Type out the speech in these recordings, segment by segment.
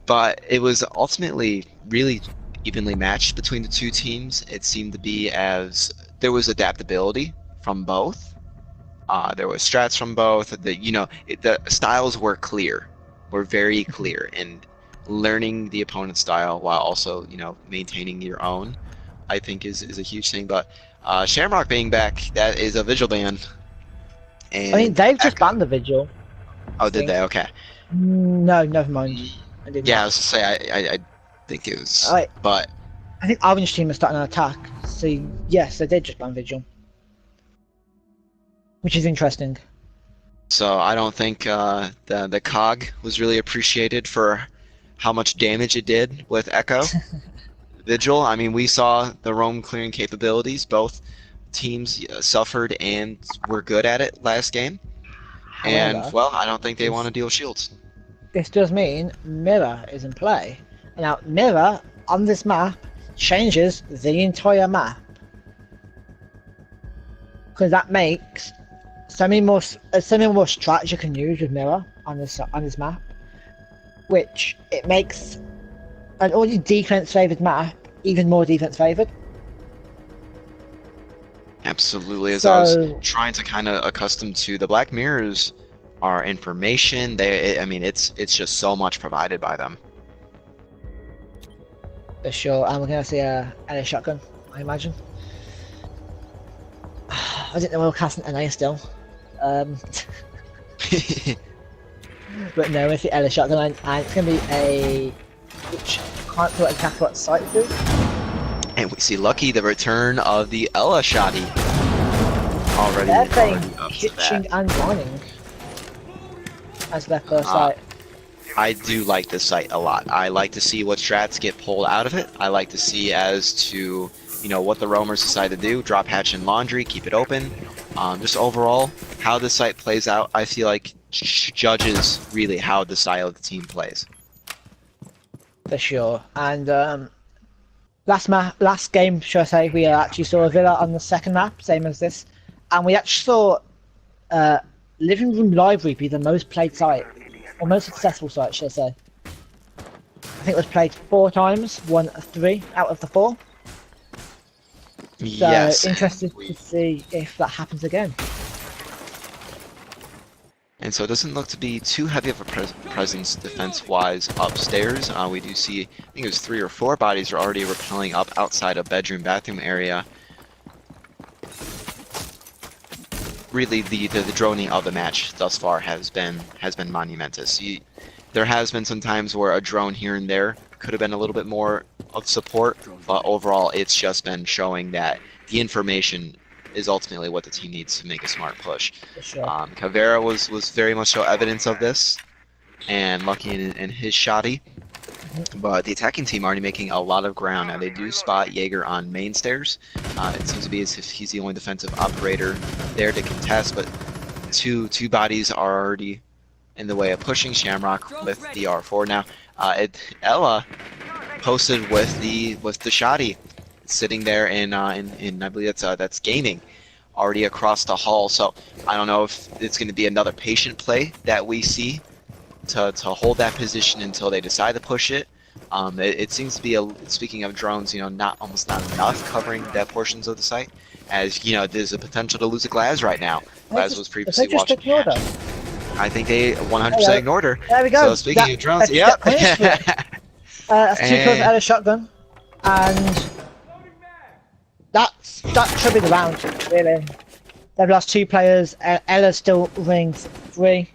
But it was ultimately really evenly matched between the two teams. It seemed to be as there was adaptability from both. There was strats from both. The styles were clear, were very clear, and learning the opponent's style while also maintaining your own, I think is a huge thing. But Shamrock being back, that is a Vigil ban. I mean, And they've just banned the Vigil. oh, did they? Okay. No, never mind. I did Yeah, I not. was to say I think it was, I but I think Orange team is starting an attack. So yes, they did just ban Vigil, which is interesting. so I don't think the cog was really appreciated for how much damage it did with Echo. Vigil, I mean, we saw the roam clearing capabilities. Both teams suffered and were good at it last game. And, However, well, I don't think they want to deal shields. this does mean Mirror is in play. Now, Mirror on this map changes the entire map. Because that makes so many more strats you can use with Mirror on this map. Which it makes an already defense favored map even more defense favored. Absolutely. As I was trying to kind of accustom to the Black Mirrors are information. I mean, it's just so much provided by them. For sure, and we're gonna see a NA shotgun, I imagine. I didn't know we were casting NA still. But no, it's the Ella shotgun, and it's gonna be a which I can't put exactly what site it is. And we see Lucky, the return of the Ella Shoddy. They're playing pitching and running as their first site. I do like this site a lot. I like to see what strats get pulled out of it. I like to see as to what the roamers decide to do. Drop hatch and laundry, keep it open. Just overall, how this site plays out, I feel like judges really how the style of the team plays. For sure, and last game, should I say, we actually saw a Villa on the second map, same as this, and we actually saw Living Room Library be the most played site, or most successful site, should I say. I think it was played 4 times, won 3 out of the 4. So Yes. interested to see if that happens again. And so it doesn't look to be too heavy of a presence defense-wise upstairs. We do see, I think it was 3 or 4 bodies are already rappelling up outside a bedroom-bathroom area. Really, the droning of the match thus far has been monumentous. There has been some times where a drone here and there could have been a little bit more of support, but overall it's just been showing that the information is ultimately what the team needs to make a smart push. Sure. Caveira was very much so evidence of this, and Lucky in his shoddy. But the attacking team already making a lot of ground. Now they do spot Jaeger on main stairs. It seems to be as if he's the only defensive operator there to contest, but two bodies are already in the way of pushing Shamrock with the R4. Now Ella posted with the shoddy, sitting there in I believe that's gaming, already across the hall. So I don't know if it's going to be another patient play that we see to hold that position until they decide to push it. It seems to be speaking of drones, almost not enough covering that portions of the site, as there's a potential to lose a Glaz right now. Glaz was previously watching. I think they 100% ignored her. There we go. So speaking of drones, yep. That's 2 kills out of shotgun, and that should be the round, really. They've lost 2 players. Ella's still ring 3.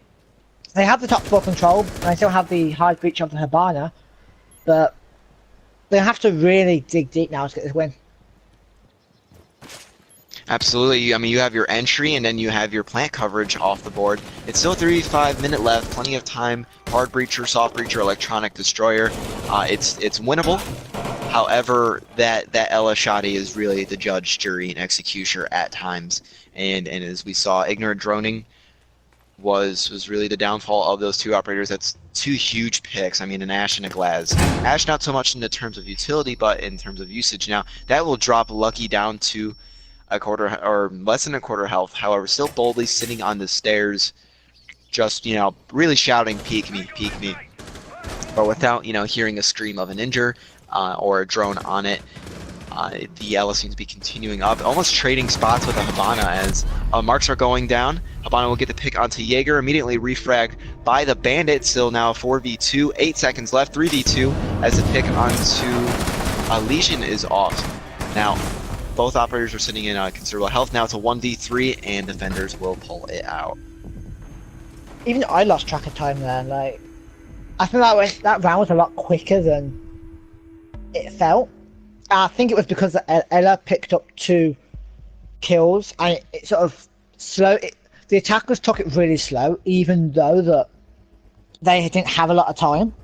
They have the top 4 control, and they still have the high breach of the Habana, but they have to really dig deep now to get this win. Absolutely. I mean, you have your entry, and then you have your plant coverage off the board. It's still 35 minutes left, plenty of time. Hard breacher, soft breacher, electronic destroyer. It's winnable. However, that Ella Shoddy is really the judge, jury, and executioner at times, and as we saw, ignorant droning was really the downfall of those 2 operators. That's 2 huge picks. I mean, an Ash and a Glaz. Ash not so much in the terms of utility, but in terms of usage. Now that will drop Lucky down to a quarter or less than a quarter health. However, still boldly sitting on the stairs, just, you know, really shouting, peek me, peek me. But without, you know, hearing a scream of an injure or a drone on it, the Yellow seems to be continuing up, almost trading spots with a Habana as marks are going down. Habana will get the pick onto Jaeger, immediately refragged by the Bandit, still now 4v2, 8 seconds left, 3v2, as the pick onto Legion is off. Now, both operators are sitting in considerable health. Now it's a 1v3, and defenders will pull it out. Even I lost track of time there. Like, I think that round was a lot quicker than it felt. I think it was because Ella picked up 2 kills, and it sort of slow. The attackers took it really slow, even though that they didn't have a lot of time.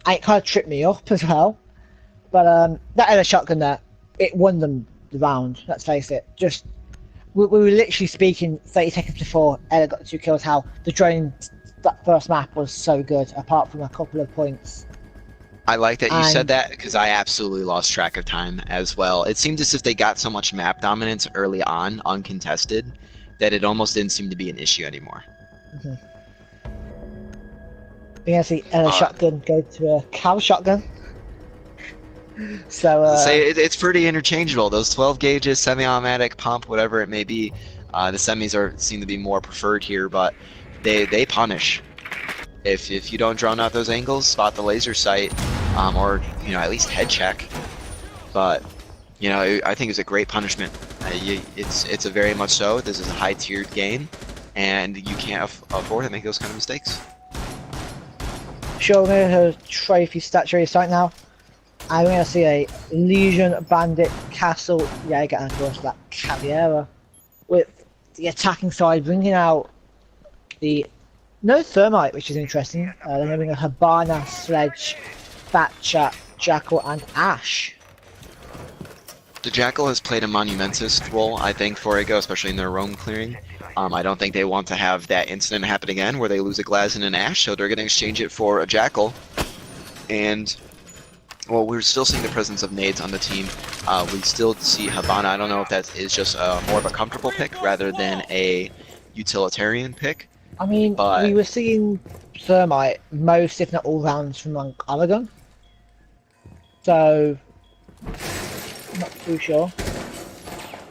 And it kind of tripped me up as well. But that Ella shotgun there, it won them the round. Let's face it. Just we were literally speaking 30 seconds before Ella got the 2 kills. How the drone that first map was so good, apart from a couple of points. I like that you said that, because I absolutely lost track of time as well. It seemed as if they got so much map dominance early on, uncontested, that it almost didn't seem to be an issue anymore. We're gonna see Ella shotgun go to a cow shotgun. So it's pretty interchangeable. Those 12 gauges, semi-automatic, pump, whatever it may be. The semis seem to be more preferred here, but they punish. If you don't drone out those angles, spot the laser sight, or, you know, at least head check. But, you know, I think it's a great punishment. It's a very much so. This is a high-tiered game, and you can't afford to make those kind of mistakes. Showing her trophy statue site now. I'm going to see a Legion, Bandit, Castle, Jaeger, and of course that Caviera, with the attacking side bringing out the no Thermite, which is interesting. They're having a Habana, Sledge, Thatcher, Jackal, and Ash. The Jackal has played a monumentous role, I think, for Aygo, especially in their roam clearing. I don't think they want to have that incident happen again where they lose a Glaz and an Ash, so they're going to exchange it for a Jackal. And, well, we're still seeing the presence of nades on the team. We still see Habana. I don't know if that is just more of a comfortable pick rather than a utilitarian pick. I mean, we were seeing Thermite most, if not all, rounds from like Oregon. So, not too sure.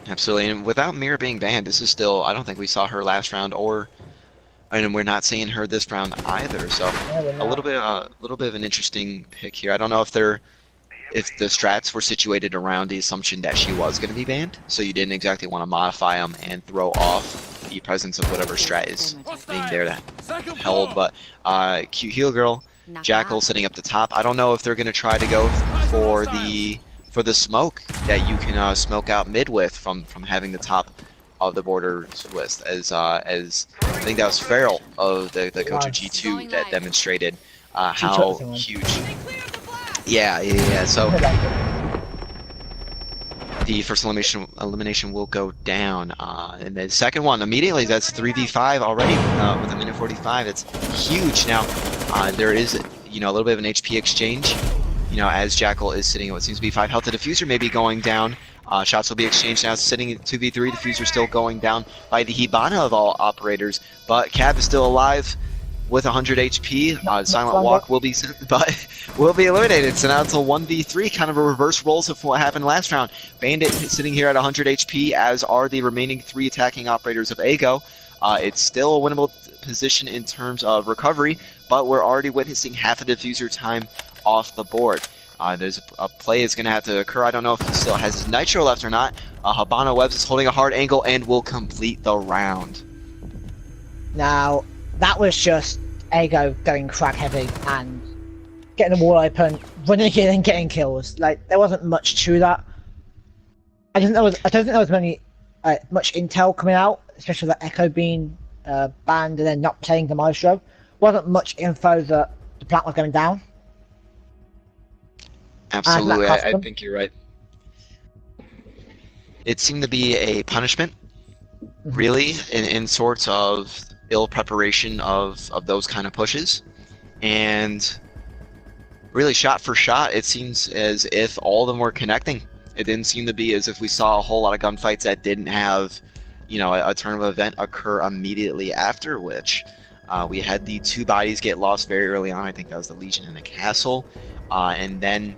Absolutely, and without Mira being banned, this is still, I don't think we saw her last round, and we're not seeing her this round either. So a little bit of an interesting pick here. I don't know if the strats were situated around the assumption that she was going to be banned, so you didn't exactly want to modify them and throw off the presence of whatever strat is being there that held. But cute heel girl, Jackal sitting up the top. I don't know if they're going to try to go for the smoke that you can smoke out mid with from having the top of the border twist, as I think that was Farrell of the coach of G2 that demonstrated how huge. Yeah. So the first elimination will go down, and the second one immediately, that's 3v5 already with a minute 45. It's huge. Now there is, you know, a little bit of an HP exchange. You know, as Jackal is sitting at what seems to be 5 health, the diffuser may be going down. Shots will be exchanged now, sitting at 2v3. Diffuser still going down by the Hibana of all operators, but Cab is still alive with 100 HP. Silent Walk will be eliminated. So now it's a 1v3, kind of a reverse roles of what happened last round. Bandit sitting here at 100 HP, as are the remaining 3 attacking operators of Aygo. It's still a winnable position in terms of recovery, but we're already witnessing half a diffuser time off the board. There's a play is going to have to occur. I don't know if he still has his nitro left or not. Habana Webbs is holding a hard angle and will complete the round. Now, that was just Aygo going crack heavy and getting the wall open, running in and getting kills. Like, there wasn't much to that. I don't think there was much intel coming out, especially with the Echo being banned and then not playing the Maestro. Wasn't much info that the plant was going down. Absolutely, I think you're right. It seemed to be a punishment, really, in sorts of ill preparation of those kind of pushes. And really, shot for shot, it seems as if all of them were connecting. It didn't seem to be as if we saw a whole lot of gunfights that didn't have, you know, a turn of event occur immediately after, which We had the 2 bodies get lost very early on. I think that was the Legion in the castle. And then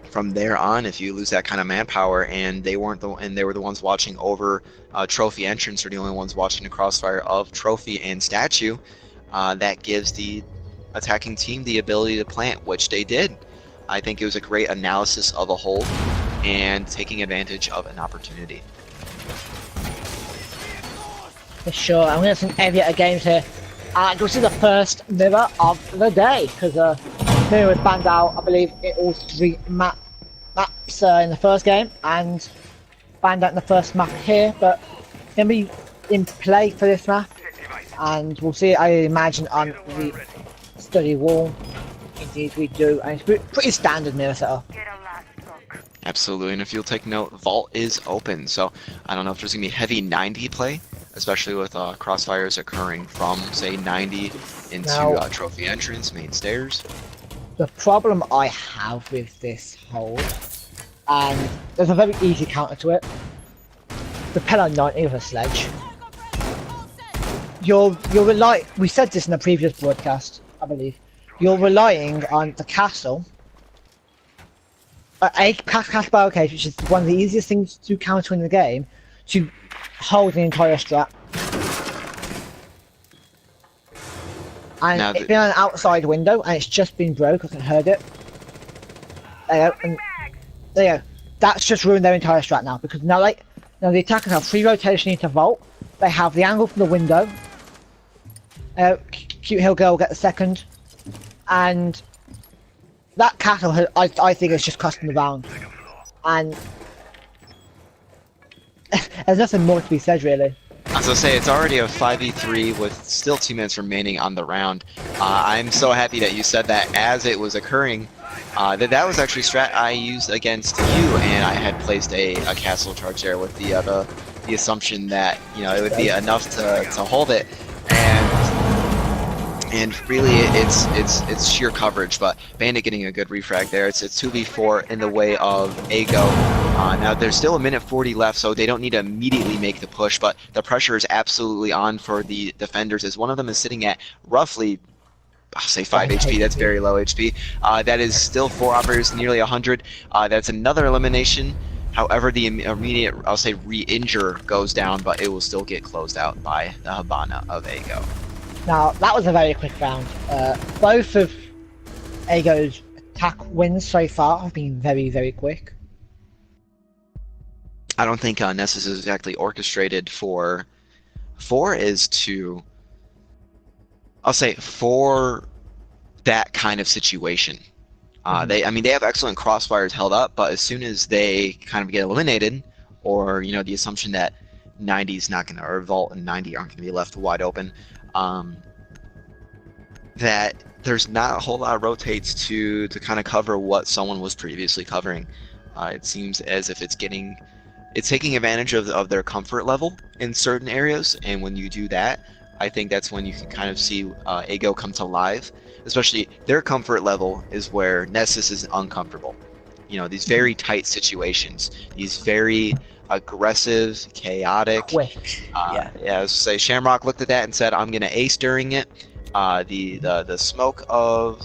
from there on, if you lose that kind of manpower and they were the ones watching over trophy entrance, or the only ones watching the crossfire of trophy and statue, that gives the attacking team the ability to plant, which they did. I think it was a great analysis of a hold and taking advantage of an opportunity. For sure, I'm going to some aviator games here. This is the first mirror of the day, because mirror was banned out, I believe, in all 3 maps in the first game, and banned out in the first map here, but going to be in play for this map, and we'll see it, I imagine, on the study wall. Indeed we do, and it's pretty standard mirror setup. Absolutely, and if you'll take note, Vault is open, so I don't know if there's going to be heavy 90 play, especially with crossfires occurring from, say, 90 into trophy entrance, main stairs. The problem I have with this hold, and there's a very easy counter to it, the pillar 90 with a sledge. You're we said this in a previous broadcast, I believe. You're relying on the castle, a castle barricade, which is one of the easiest things to counter in the game, to hold the entire strat. And it's been on an outside window, and it's just been broke. I can heard it. There you go. And there you go. That's just ruined their entire strat now, because now the attackers have free rotation into Vault. They have the angle from the window. Cute Hill Girl will get the second. And that castle, I think, is just costing the round. And there's nothing more to be said, really. As I say, it's already a 5v3 with still 2 minutes remaining on the round. I'm so happy that you said that as it was occurring. That was actually strat I used against you, and I had placed a castle charge there with the assumption that it would be enough to hold it. And really, it's sheer coverage, but Bandit getting a good refrag there. It's 2v4 in the way of Aygo. Now, there's still 1:40 left, so they don't need to immediately make the push, but the pressure is absolutely on for the defenders, as one of them is sitting at roughly, I'll say 5 HP. That's very low HP. That is still 4 operators, nearly 100. That's another elimination. However, the immediate, I'll say, re-injure goes down, but it will still get closed out by the Habana of Aygo. Now, that was a very quick round. Both of Aygo's attack wins so far have been very, very quick. I don't think Nessus is exactly orchestrated for that kind of situation. They have excellent crossfires held up, but as soon as they kind of get eliminated, or the assumption that 90 is not going to, or Vault and 90 aren't going to be left wide open, that there's not a whole lot of rotates to kind of cover what someone was previously covering. It seems as if it's taking advantage of their comfort level in certain areas, and when you do that, I think that's when you can kind of see Aygo come to life. Especially their comfort level is where Nessus is uncomfortable. These very tight situations, these very aggressive, chaotic. Quick. Say Shamrock looked at that and said, "I'm gonna ace during it." The smoke of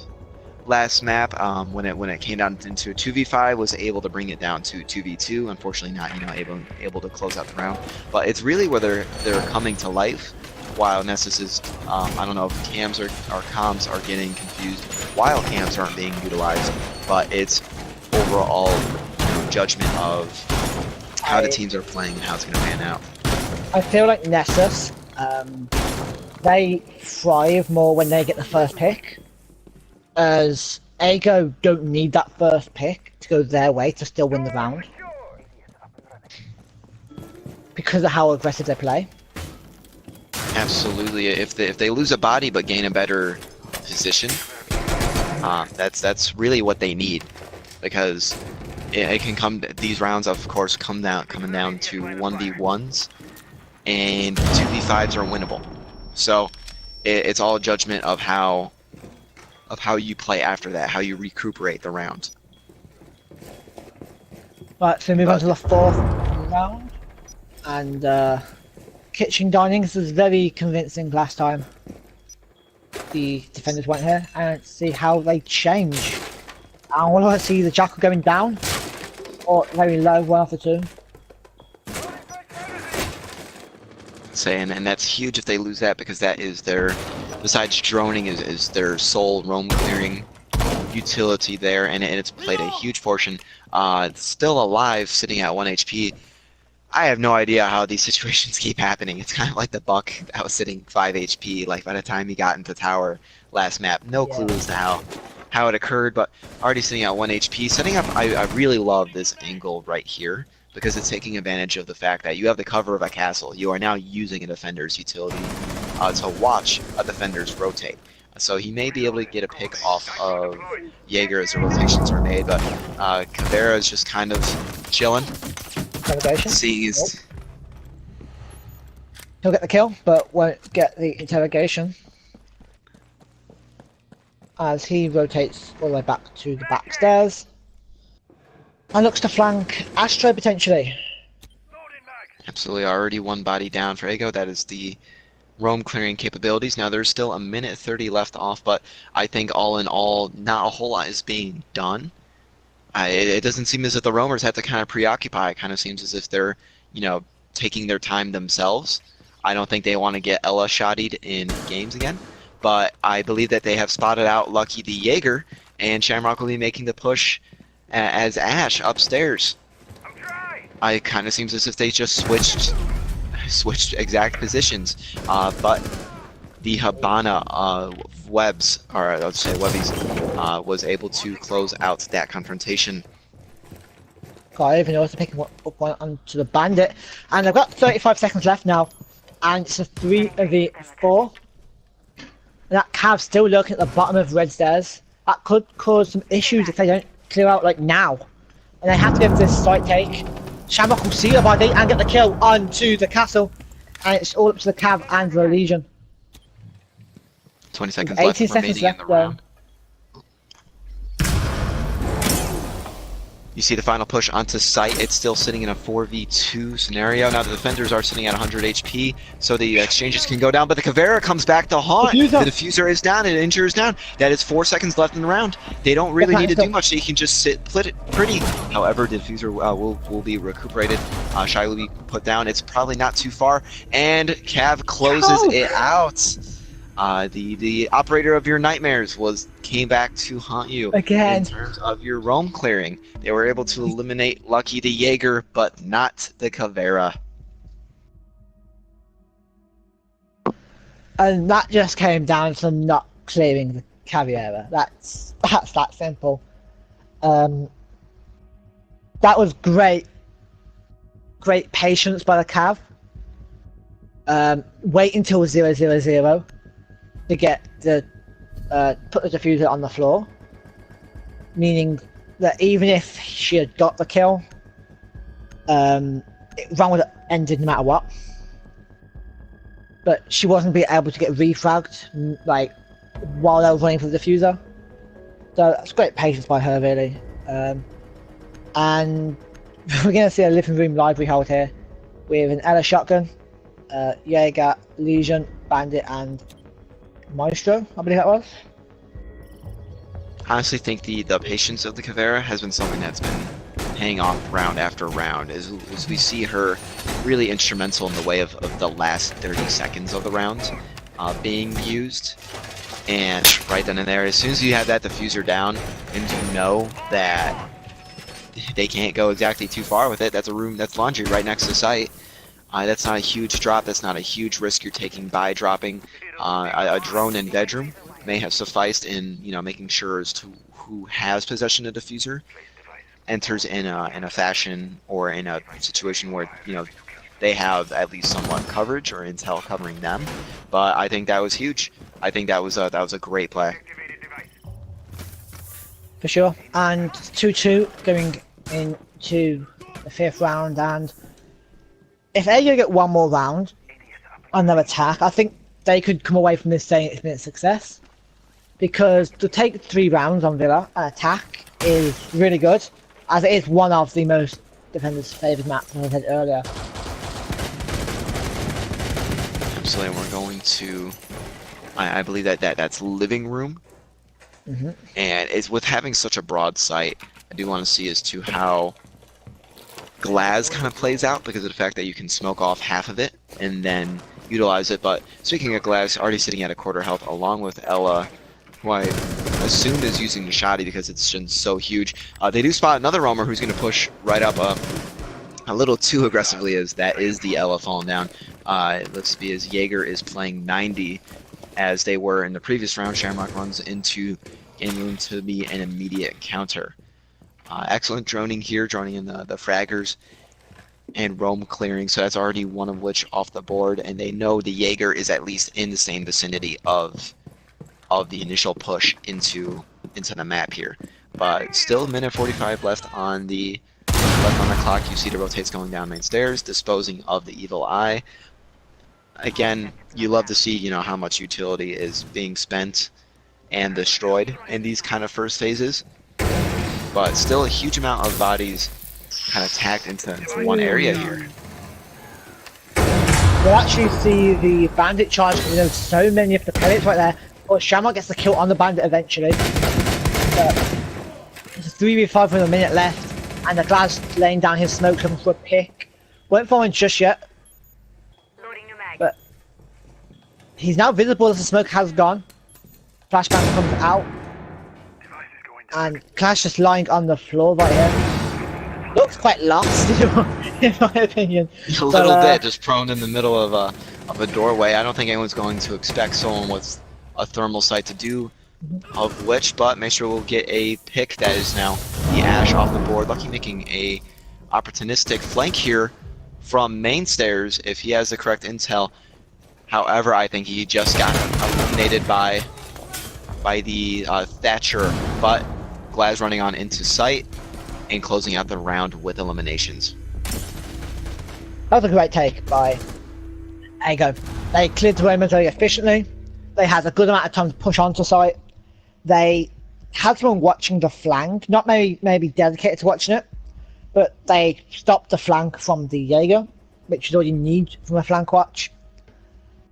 last map, when it came down into a 2v5, was able to bring it down to 2v2. Unfortunately, not able to close out the round. But it's really where they're coming to life. While Nessus is, I don't know if cams or comms are getting confused. While cams aren't being utilized, but it's overall judgment of how the teams are playing and how it's going to pan out. I feel like Nessus, they thrive more when they get the first pick, as Aygo don't need that first pick to go their way to still win the round, because of how aggressive they play. Absolutely. If they lose a body but gain a better position, that's really what they need, because it can come. These rounds, of course, coming down to 1v1s, and 2v5s are winnable. So it's all a judgment of how you play after that, how you recuperate the round. Right, so we move on to the 4th round, and kitchen dining. This was very convincing last time. the defenders went here and see how they change. I want to see the Jackal going down or very low, one of the two. Saying, and that's huge if they lose that, because that is their, besides droning, is their sole roam clearing utility there, and it's played a huge portion. Still alive, sitting at 1 HP. I have no idea how these situations keep happening. It's kind of like the Buck that was sitting 5 HP, like by the time he got into tower last map. No clue as to how it occurred, but already sitting at 1 HP. Setting up, I really love this angle right here, because it's taking advantage of the fact that you have the cover of a castle. You are now using a defender's utility to watch a defender's rotate. So he may be able to get a pick off of Jaeger as the rotations are made, but Caveira is just kind of chilling. Seized. He'll get the kill, but won't get the interrogation. As he rotates all the way back to the back stairs. And looks to flank Astro potentially. Absolutely, already one body down for Aygo. That is the roam clearing capabilities. Now there's still a minute 30 left off, but I think all in all, not a whole lot is being done. It doesn't seem as if the roamers have to kind of preoccupy. It kind of seems as if they're, taking their time themselves. I don't think they want to get Ella shottied in games again, but I believe that they have spotted out Lucky the Jaeger, and Shamrock will be making the push as Ash upstairs. It kind of seems as if they just switched exact positions, but the Habana webs, or let's say webbies, was able to close out that confrontation. I even noticed picking up one onto the bandit, and I've got 35 seconds left now, and it's a 3v4. And that Cav's still lurking at the bottom of red stairs. That could cause some issues if they don't clear out like now, and they have to give this slight take. Shamrock will see the body and get the kill onto the castle, and it's all up to the Cav and the Legion. 20 seconds left remaining in the round. You see the final push onto site. It's still sitting in a 4v2 scenario. Now the defenders are sitting at 100 HP, so the exchanges can go down, but the Caveira comes back to haunt. The diffuser is down, and Injure is down. That is 4 seconds left in the round. They don't really need to do much. They can just sit pretty. However, diffuser will be recuperated. Shy will be put down. It's probably not too far, and Cav closes it out. The operator of your nightmares came back to haunt you again. In terms of your roam clearing, they were able to eliminate Lucky the Jaeger, but not the Caveira. And that just came down to not clearing the Caveira. That's that simple. That was great patience by the Cav. Wait until 0-0-0 to get the put the diffuser on the floor, meaning that even if she had got the kill, round would have ended no matter what. But she wasn't being able to get refragged like while they were running for the diffuser. So that's great patience by her, really. And we're gonna see a living room library hold here with an Ella shotgun, Jaeger, Legion, Bandit, and Maestro, I believe that was. I honestly think the patience of the Caveira has been something that's been paying off round after round, as we see her really instrumental in the way of the last 30 seconds of the round being used. And right then and there, as soon as you have that diffuser down, and you know that they can't go exactly too far with it, that's a room, that's laundry right next to site. That's not a huge drop, that's not a huge risk you're taking by dropping a drone in bedroom. May have sufficed in making sure as to who has possession of the diffuser enters in a fashion or in a situation where they have at least somewhat coverage or intel covering them. But I think that was huge. I think that was a great play. For sure. And 2-2 going into the 5th round, and if they're going to get one more round on their attack, I think they could come away from this saying it's been a success. Because to take 3 rounds on Villa, an attack is really good, as it is one of the most defenders' favoured maps, as I said earlier. Absolutely, we're going to I believe that's living room. Mm-hmm. And it's with having such a broad site, I do want to see as to how Glaz kind of plays out because of the fact that you can smoke off half of it and then utilize it. But speaking of Glaz, already sitting at a quarter health along with Ella, who I assume is using the shoddy because it's just so huge. They do spot another roamer who's going to push right up a little too aggressively, as that is the Ella falling down. It looks to be as Jaeger is playing 90 as they were in the previous round. Shamrock runs into room to be an immediate counter. Excellent droning here, droning in the fraggers and roam clearing, so that's already one of which off the board, and they know the Jaeger is at least in the same vicinity of the initial push into the map here. But still a minute 45 left on the clock. You see the rotates going down main stairs, disposing of the evil eye. Again, you love to see, you know, how much utility is being spent and destroyed in these kind of first phases. But still a huge amount of bodies kind of tacked into one area here. We'll actually see the bandit charge because there's so many of the pellets right there. But Shamrock gets the kill on the bandit eventually. There's a 3v5 with a minute left, and the Glaz laying down his smoke looking for a pick. Won't fall in just yet. But he's now visible as the smoke has gone. Flashbang comes out. And Clash just lying on the floor right here. Looks quite lost, in my opinion. A little bit, just prone in the middle of a doorway. I don't think anyone's going to expect someone with a thermal sight to do of which, but make sure we'll get a pick that is now the Ash off the board. Lucky making a opportunistic flank here from main stairs if he has the correct intel. However, I think he just got eliminated by the Thatcher, but Glaz running on into sight and closing out the round with eliminations. That was a great take by Aygo. They cleared the Romans very efficiently. They had a good amount of time to push onto site. They had someone watching the flank, not maybe dedicated to watching it, but they stopped the flank from the Jaeger, which is all you need from a flank watch.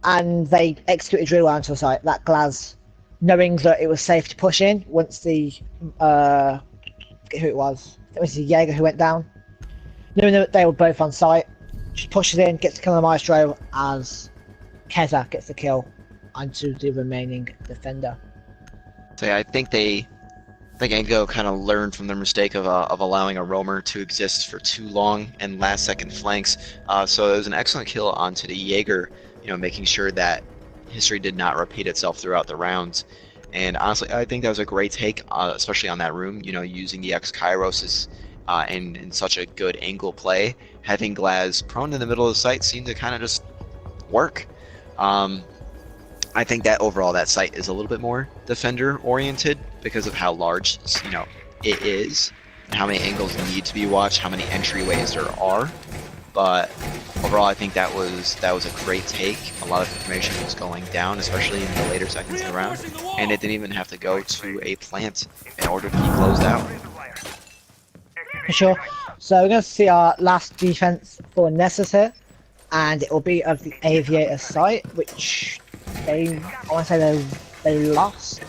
And they executed really well onto the site. That Glaz, knowing that it was safe to push in once the who it was the Jaeger who went down, knowing that they were both on site, she pushes in, gets the kill on the Maestro as Keza gets the kill onto the remaining defender. So yeah, I think Aygo kind of learned from their mistake of allowing a roamer to exist for too long and last second flanks. So it was an excellent kill onto the Jaeger, you know, making sure that history did not repeat itself throughout the rounds. And honestly, I think that was a great take, especially on that room, you know, using the X-Kairos in such a good angle play. Having Glaz prone in the middle of the site seemed to kind of just work. I think that overall that site is a little bit more defender oriented because of how large, you know, it is, and how many angles need to be watched, how many entryways there are. But overall, I think that was a great take. A lot of information was going down, especially in the later seconds of the round, and it didn't even have to go to a plant in order to be closed out. For sure. So we're going to see our last defense for Nessus here, and it will be of the Aviator site, which I want to say they lost.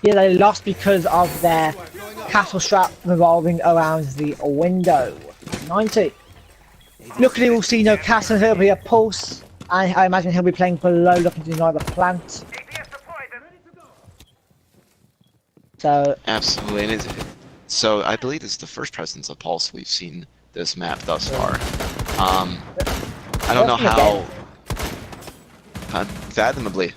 Yeah, they lost because of their castle strap revolving around the window. 90. Luckily, we'll see no castle. It'll be a pulse, and I imagine he'll be playing below, looking to deny the plant. So Absolutely. So I believe this is the first presence of pulse we've seen this map thus far. I don't know how. Fathomably.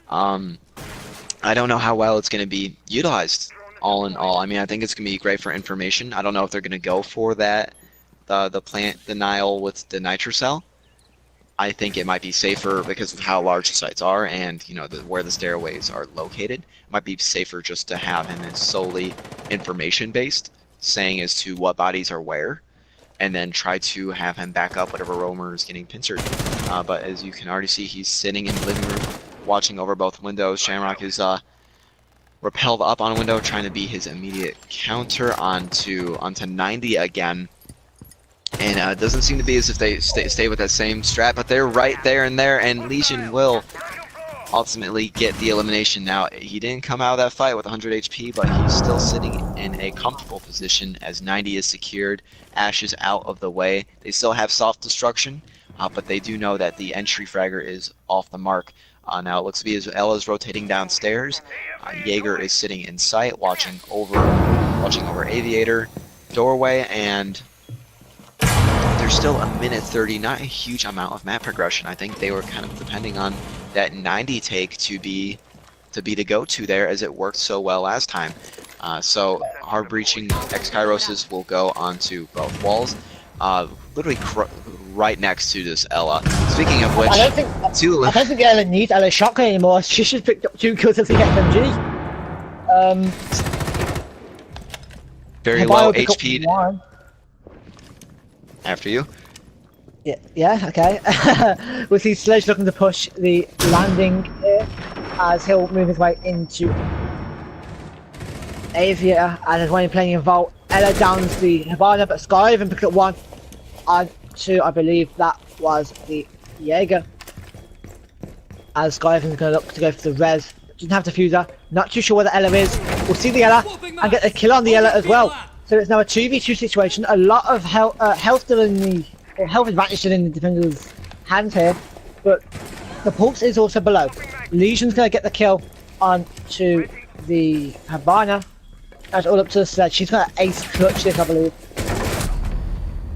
I don't know how well it's going to be utilized. All in all, I mean, I think it's going to be great for information. I don't know if they're going to go for that. The plant denial with the nitrocell. I think it might be safer because of how large the sites are and, you know, where the stairways are located. It might be safer just to have him as solely information based, saying as to what bodies are where, and then try to have him back up whatever roamer is getting pincered. But as you can already see, he's sitting in the living room watching over both windows. Shamrock is repelled up on a window, trying to be his immediate counter onto 90 again. And it doesn't seem to be as if they stay with that same strat, but they're right there, and Legion will ultimately get the elimination. Now, he didn't come out of that fight with 100 HP, but he's still sitting in a comfortable position as 90 is secured. Ash is out of the way. They still have soft destruction, but they do know that the entry fragger is off the mark. Now it looks to be as Ella's rotating downstairs. Jaeger is sitting in sight, watching over Aviator doorway, and there's still a minute 30. Not a huge amount of map progression. I think they were kind of depending on that 90 take to be the go-to there, as it worked so well last time. So hard breaching X-Kyroses will go onto both walls, literally right next to this Ella. Speaking of which, I don't think Ella needs Ella's shotgun anymore. She should picked up 2 kills of the SMG. Very low HP. After you. Yeah, okay. We see Sledge looking to push the landing here as he'll move his way into Aviator, and as when he's playing in Vault, Ella downs the Havana, but Sky even picked up 1 and 2, I believe that was the Jaeger. As Sky Evan's going to look to go for the res. Doesn't have diffuser, not too sure where the Ella is. We'll see the Ella and get a kill on the Ella as well. So it's now a 2v2 situation. A lot of health still in the, or health advantage still in the defender's hands here, but the pulse is also below. Legion's going to get the kill onto the Havana. That's all up to the Sledge. She's going to ace clutch this, I believe.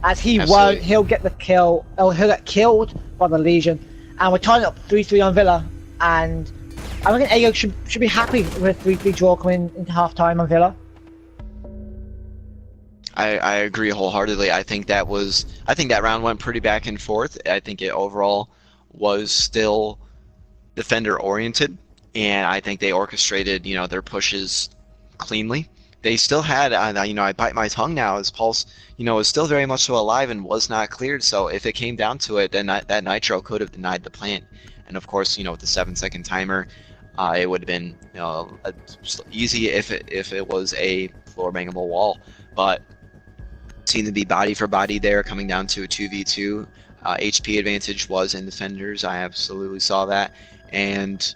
As he won't, he'll get the kill. Oh, he'll get killed by the Legion. And we're tying up 3-3 on Villa. And I reckon Aygo should be happy with a 3-3 draw coming into half time on Villa. I agree wholeheartedly. I think that round went pretty back and forth. I think it overall was still defender oriented, and I think they orchestrated, their pushes cleanly. They still had, I bite my tongue now, as Pulse, is still very much so alive and was not cleared. So if it came down to it, then that Nitro could have denied the plant. And of course, with the 7-second timer, it would have been, easy if it was a floor bangable wall. But seemed to be body for body there, coming down to a 2v2. HP advantage was in defenders. I absolutely saw that, and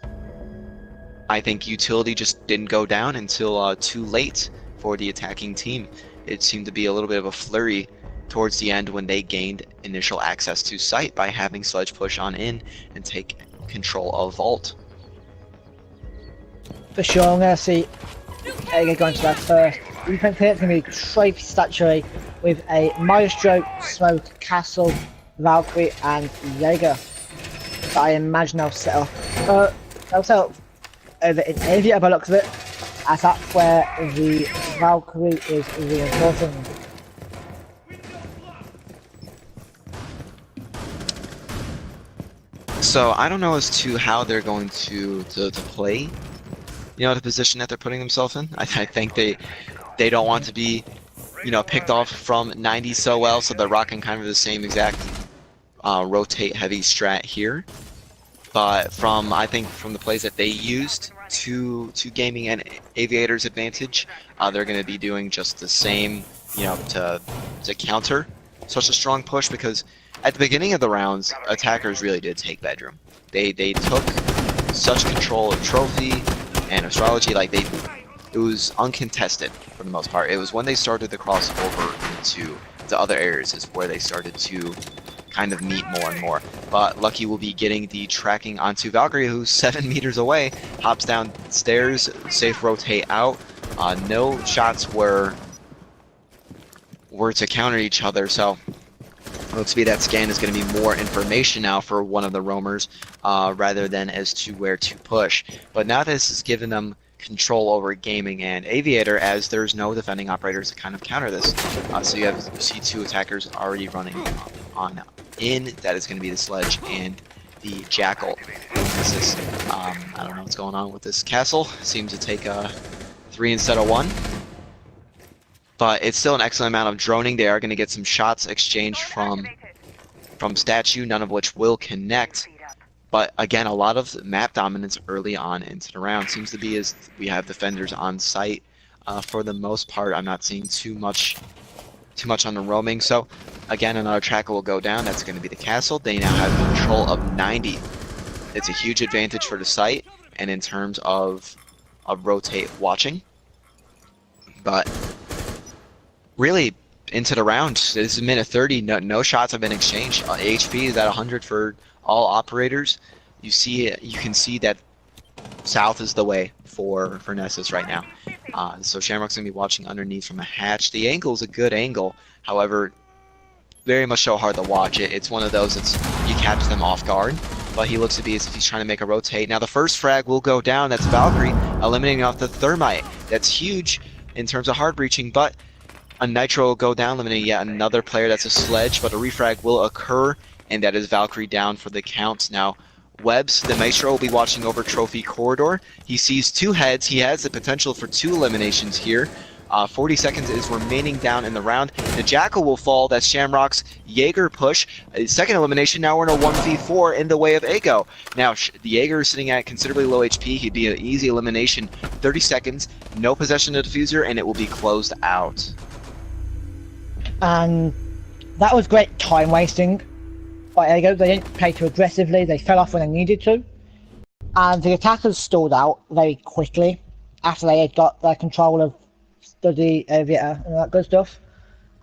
I think utility just didn't go down until too late for the attacking team. It seemed to be a little bit of a flurry towards the end when they gained initial access to site by having Sledge push on in and take control of Vault. For sure, I'm going to see Aygo going to that first. Defense here, it's going to be Trophy Statuary with a Maestro, Smoke, Castle, Valkyrie, and Jaeger. That I imagine they'll set up. Over in Aviator by the looks of it, as that's where the Valkyrie is reinforcing. So I don't know as to how they're going to play, the position that they're putting themselves in. I think they don't want to be, picked off from 90 so well, so they're rocking kind of the same exact rotate heavy strat here. But I think from the plays that they used to gaming and Aviator's advantage, they're going to be doing just the same, to counter such a strong push, because at the beginning of the rounds, attackers really did take bedroom. They took such control of Trophy and Astrology, it was uncontested for the most part. It was when they started to cross over into the other areas is where they started to kind of meet more and more. But Lucky will be getting the tracking onto Valkyrie, who's 7 meters away, hops downstairs, safe rotate out. No shots were to counter each other, so looks to be that scan is going to be more information now for one of the roamers, rather than as to where to push. But now this has given them control over gaming and Aviator, as there's no defending operators to kind of counter this. So you see 2 attackers already running on in. That is going to be the Sledge and the Jackal. Nessus, I don't know what's going on with this castle. Seems to take 3 instead of 1. But it's still an excellent amount of droning. They are going to get some shots exchanged from Statue, none of which will connect. But again, a lot of map dominance early on into the round. Seems to be as we have defenders on site for the most part. I'm not seeing too much on the roaming. So again, another tracker will go down. That's going to be the castle. They now have control of 90. it's a huge advantage for the site, and in terms of rotate watching. But really, into the round, this is minute 30. No shots have been exchanged. HP is at 100 for all operators. You can see that south is the way for Nessus right now. So Shamrock's gonna be watching underneath from a hatch. The angle is a good angle, however, very much so hard to watch it. It's one of those that's you catch them off guard. But he looks to be as if he's trying to make a rotate. Now the first frag will go down. That's Valkyrie eliminating off the Thermite. That's huge in terms of hard breaching, but a Nitro will go down, eliminating yet another player. That's a Sledge, but a refrag will occur, and that is Valkyrie down for the count. Now Webbs, the Maestro, will be watching over Trophy Corridor. He sees 2 heads. He has the potential for 2 eliminations here. 40 seconds is remaining down in the round. The Jackal will fall. That's Shamrock's Jaeger push. Second elimination. Now we're in a 1v4 in the way of Aygo. Now the Jaeger is sitting at considerably low HP. He'd be an easy elimination. 30 seconds, no possession of the diffuser, and it will be closed out. And that was great time wasting by Aygo. They didn't play too aggressively. They fell off when they needed to. And the attackers stalled out very quickly after they had got their control of Study, Aviator, and that good stuff.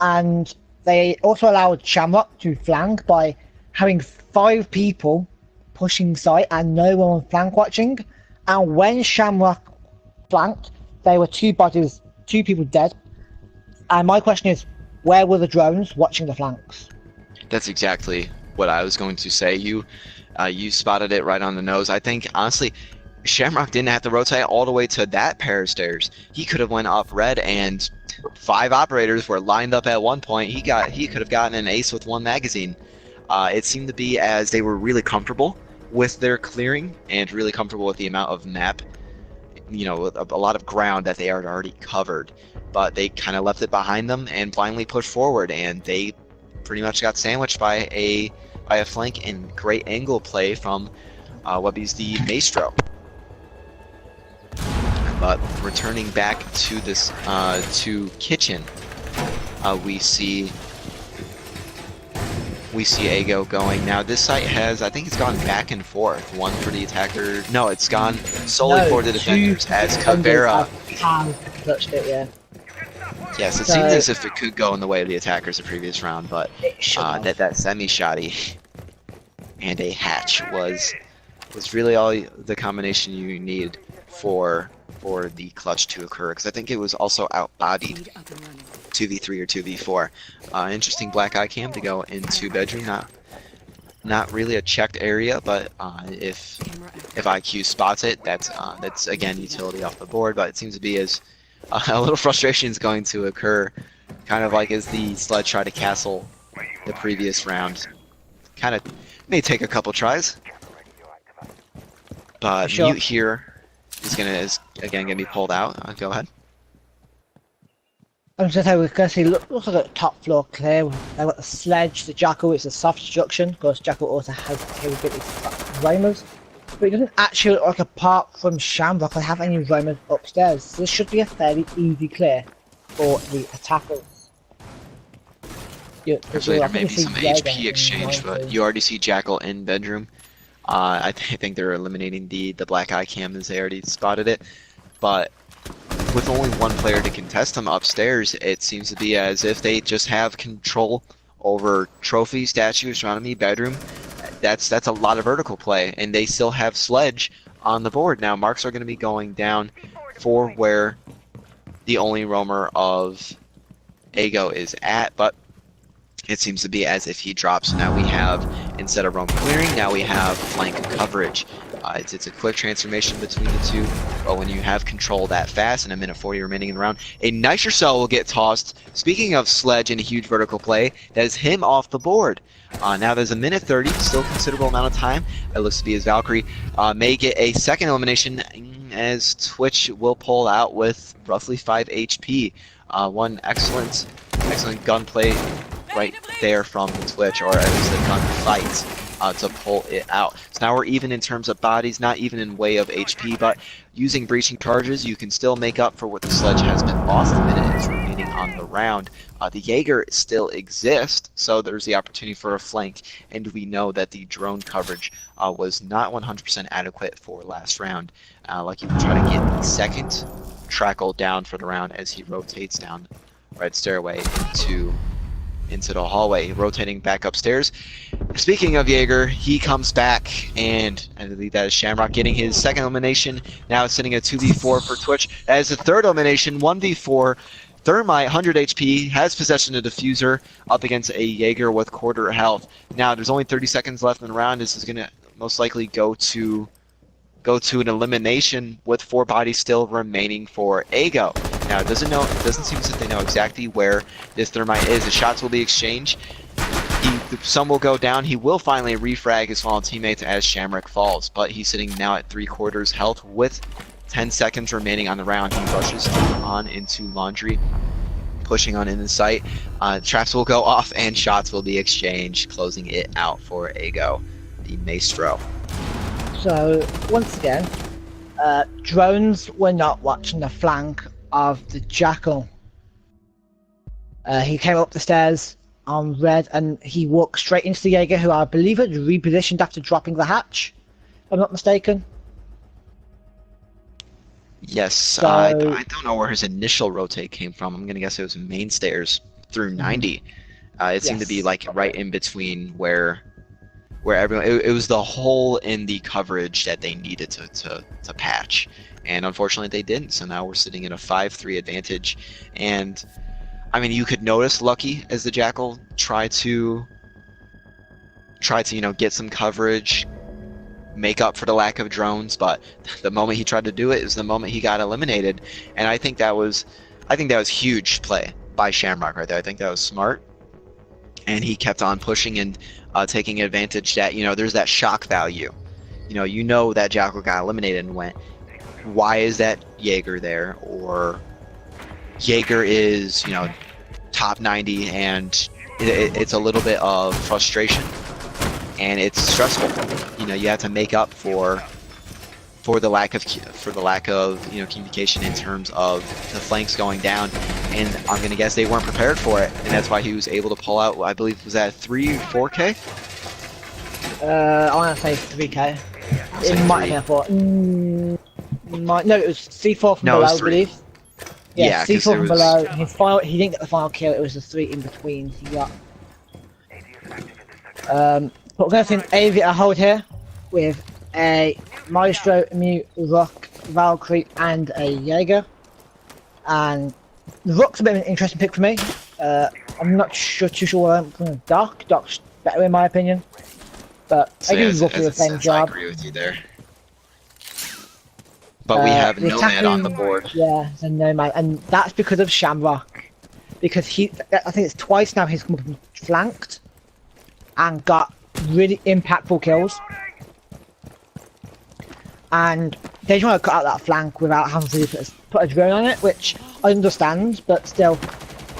And they also allowed Shamrock to flank by having 5 people pushing site and no one flank watching. And when Shamrock flanked, there were 2 bodies, 2 people dead. And my question is, where were the drones watching the flanks? That's exactly what I was going to say. You spotted it right on the nose. I think, honestly, Shamrock didn't have to rotate all the way to that pair of stairs. He could have went off red, and 5 operators were lined up at one point. He could have gotten an ace with 1 magazine. It seemed to be as they were really comfortable with their clearing and really comfortable with the amount of map, a lot of ground that they had already covered. But they kind of left it behind them and blindly pushed forward, and they pretty much got sandwiched by a flank and great angle play from Webby's the Maestro. But returning back to this to kitchen, we see Aygo going. Now this site has, I think it's gone back and forth. One for the attacker. No, it's gone solely for the defenders as Caveira touched it, yeah. Yes, it seems as if it could go in the way of the attackers the previous round, but that semi-shotty and a hatch was really all the combination you need for the clutch to occur, because I think it was also outbodied 2v3 or 2v4. Interesting black eye cam to go into bedroom. Not really a checked area, but if IQ spots it, that's again utility off the board. But it seems to be as a little frustration is going to occur, kind of like as the Sledge tried to castle the previous round. Kind of may take a couple tries, but sure. Mute here is again gonna be pulled out. Go ahead. I'm just saying, we're going to see, looks like a top floor clear. They've got the Sledge, the Jackal, it's a soft destruction, because Jackal also has the capability to fuck roamers. But it doesn't actually look like, apart from Shamrock, I have any roamers upstairs. So this should be a fairly easy clear for the attackers. Actually, there may be some HP exchange, but you already see Jackal in bedroom. I think they're eliminating the black eye cam as they already spotted it. But with only 1 player to contest them upstairs, it seems to be as if they just have control over trophy, statue, astronomy, bedroom. That's a lot of vertical play, and they still have Sledge on the board. Now marks are going to be going down for where the only roamer of Aygo is at, but it seems to be as if he drops. Now we have, instead of roam clearing, now we have flank coverage. It's a quick transformation between the two, but when you have control that fast and a minute 40 remaining in the round, a Nitro Cell will get tossed. Speaking of Sledge and a huge vertical play, that is him off the board. Now there's a minute 30, still considerable amount of time. It looks to be as Valkyrie may get a second elimination, as Twitch will pull out with roughly 5 HP. One excellent gunplay right there from Twitch, or at least a gunfight to pull it out. So now we're even in terms of bodies, not even in way of HP, but using breaching charges, you can still make up for what the sledge has been lost. A minute is remaining on the round. The Jaeger still exists, so there's the opportunity for a flank, and we know that the drone coverage was not 100% adequate for last round. Lucky will try to get the second trackle down for the round as he rotates down red stairway into the hallway, rotating back upstairs. Speaking of Jaeger, he comes back, and I believe that is Shamrock getting his second elimination. Now it's sitting at 2v4 for Twitch. That is the third elimination, 1v4. Thermite, 100 HP, has possession of Diffuser up against a Jaeger with quarter health. Now there's only 30 seconds left in the round. This is going to most likely go to an elimination with 4 bodies still remaining for Aygo. Now it doesn't seem as if they know exactly where this Thermite is. The shots will be exchanged. Some will go down. He will finally refrag his fallen teammates as Shamrock falls, but he's sitting now at 3/4 health with 10 seconds remaining on the round. He rushes on into Laundry, pushing on into sight. Traps will go off and shots will be exchanged, closing it out for Aygo, the Maestro. So once again, drones were not watching the flank of the Jackal. He came up the stairs on red and he walked straight into the Jaeger, who I believe had repositioned after dropping the hatch, if I'm not mistaken. Yes, So, I don't know where his initial rotate came from. I'm gonna guess it was main stairs through 90. It seemed to be like right in between where everyone. It was the hole in the coverage that they needed to patch, and unfortunately they didn't. So now we're sitting in a 5-3 advantage, and I mean you could notice Lucky as the Jackal tried to get some coverage, make up for the lack of drones, but the moment he tried to do it is the moment he got eliminated, and I think that was huge play by Shamrock right there. I think that was smart, and he kept on pushing and taking advantage that there's that shock value. You know that Jackal got eliminated and went, why is that Jaeger there? Or Jaeger is top 90, and it's a little bit of frustration. And it's stressful. You have to make up for the lack of communication in terms of the flanks going down, and I'm gonna guess they weren't prepared for it, and that's why he was able to pull out. I believe was that 3-4K. I want to say 3K. It might have been 4. No, it was C4 from below, I believe. Yeah, C4 from below. He didn't get the final kill. It was the 3 in between he got. But we're going to see an AV hold here with a Maestro, Mute, Rook, Valkyrie, and a Jaeger. And the Rook's a bit of an interesting pick for me. I'm not too sure what I'm going to Doc. Doc's better in my opinion. But I do roughly the same job. I agree with you there. But we have Nomad on the board. Yeah, it's a Nomad, and that's because of Shamrock. Because I think it's twice now he's come up and flanked and got really impactful kills, and they just want to cut out that flank without having to put a drone on it, which I understand, but still,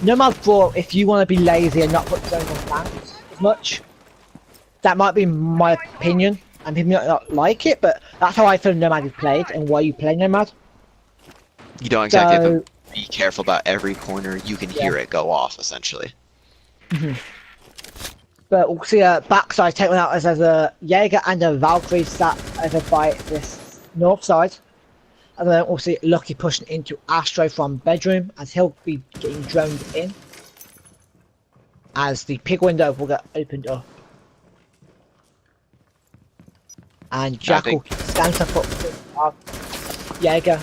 Nomad thought if you want to be lazy and not put drones on flanks as much, that might be my opinion, and people might not like it, but that's how I feel Nomad is played and why you play Nomad. You don't exactly have to be careful about every corner. You can hear it go off essentially. But we'll see a backside take one out as there's a Jaeger and a Valkyrie sat over by this north side. And then we'll see Lucky pushing into Astro from bedroom as he'll be getting droned in. As the pig window will get opened up. And Jackal scans up Jaeger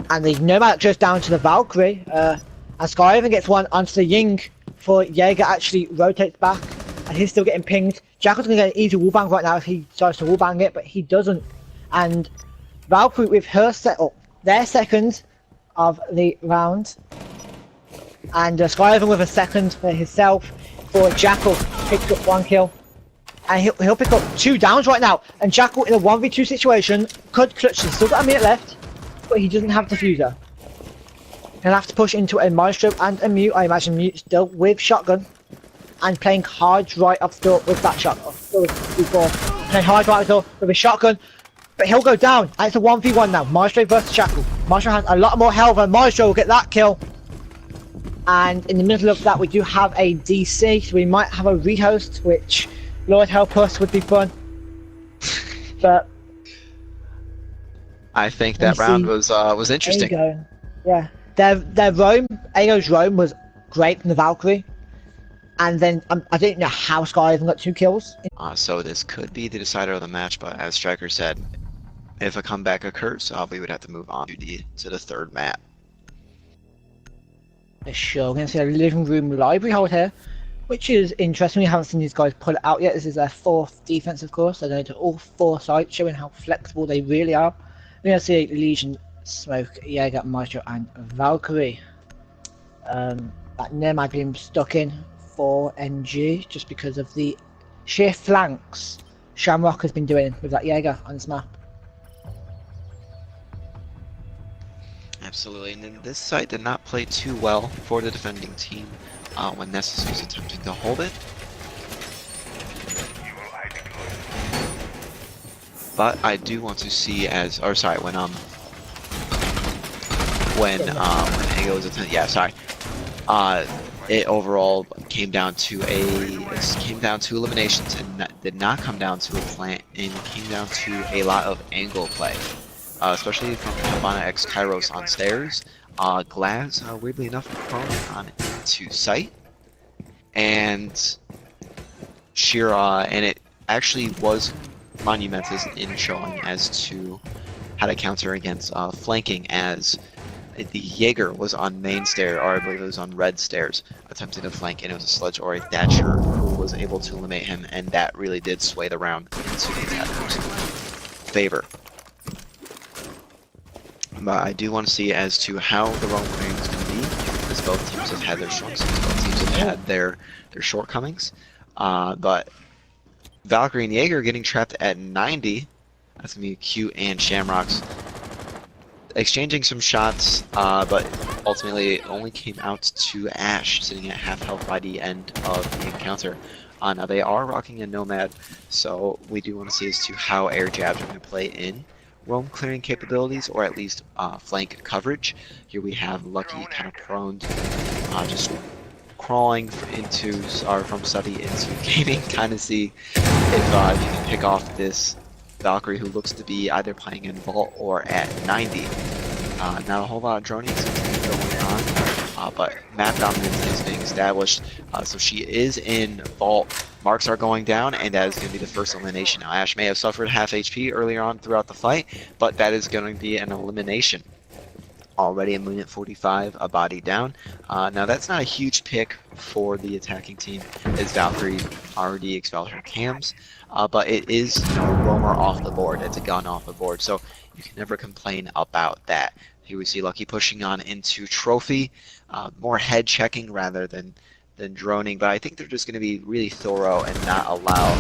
and the Nomad goes down to the Valkyrie. And Sky even gets one onto the Ying before Jaeger actually rotates back, and he's still getting pinged. Jackal's gonna get an easy wallbang right now if he starts to wallbang it, but he doesn't. And Valkyrie with her their second of the round, and Sky even with a second for himself. For Jackal picks up 1 kill, and he'll pick up 2 downs right now. And Jackal in a 1v2 situation could clutch. He's still got a minute left, but he doesn't have diffuser. He'll have to push into a Maestro and a Mute. I imagine Mute still with shotgun. and playing hard right up the door with that shot. Before playing hard right up the door with a shotgun, but he'll go down. And it's a 1v1 now. Maestro versus Shackle. Maestro has a lot more health, and Maestro will get that kill. And in the middle of that, we do have a DC, so we might have a rehost, which, Lord help us, would be fun. But I think that round was interesting. Aygo. Yeah, their roam, Aygo's roam was great from the Valkyrie, and then I didn't know how Sky even got 2 kills. So this could be the decider of the match, but as Striker said, if a comeback occurs, we would have to move on to the third map. Sure, we're going to see a living room library hold here, which is interesting. We haven't seen these guys pull it out yet. This is their 4th defense, of course. They're going to all 4 sides, showing how flexible they really are. We're going to see Legion, Smoke, Jaeger, Maestro, and Valkyrie. That Nomad being stuck in for NG just because of the sheer flanks Shamrock has been doing with that Jaeger on this map. Absolutely, and then this site did not play too well for the defending team when Nessus was attempting to hold it. But I do want to see when Aygo was attempting, it overall came down to eliminations and did not come down to a plant, and came down to a lot of angle play. Especially from Habana X Kairos on stairs. Glass, weirdly enough, prone on into sight. And Shira, and it actually was monumentous in showing as to how to counter against flanking, as the Jaeger was on main stair, or I believe it was on red stairs, attempting to flank, and it was a Sludge or a Thatcher who was able to eliminate him, and that really did sway the round into the attacker's favor. But I do want to see as to how the roam clearing is going to be, because both teams have had their strong suits, both teams have had their shortcomings. But Valkyrie and Jaeger getting trapped at 90. That's going to be Cute and Shamrock's exchanging some shots, but ultimately it only came out to Ash sitting at half health by the end of the encounter. Now they are rocking a Nomad, so we do want to see as to how air jabs are going to play in roam clearing capabilities, or at least flank coverage. Here we have Lucky kind of prone, just crawling from study into gaming, kind of see if you can pick off this Valkyrie who looks to be either playing in Vault or at 90. Not a whole lot of droning going on, but map dominance is being established, so she is in Vault. Marks are going down, and that is going to be the first elimination. Now, Ash may have suffered half HP earlier on throughout the fight, but that is going to be an elimination. Already a minute 45, a body down. Now, that's not a huge pick for the attacking team, as Valkyrie already expelled her cams, but it is a roamer off the board. It's a gun off the board, so you can never complain about that. Here we see Lucky pushing on into Trophy, more head checking rather than droning, but I think they're just going to be really thorough and not allow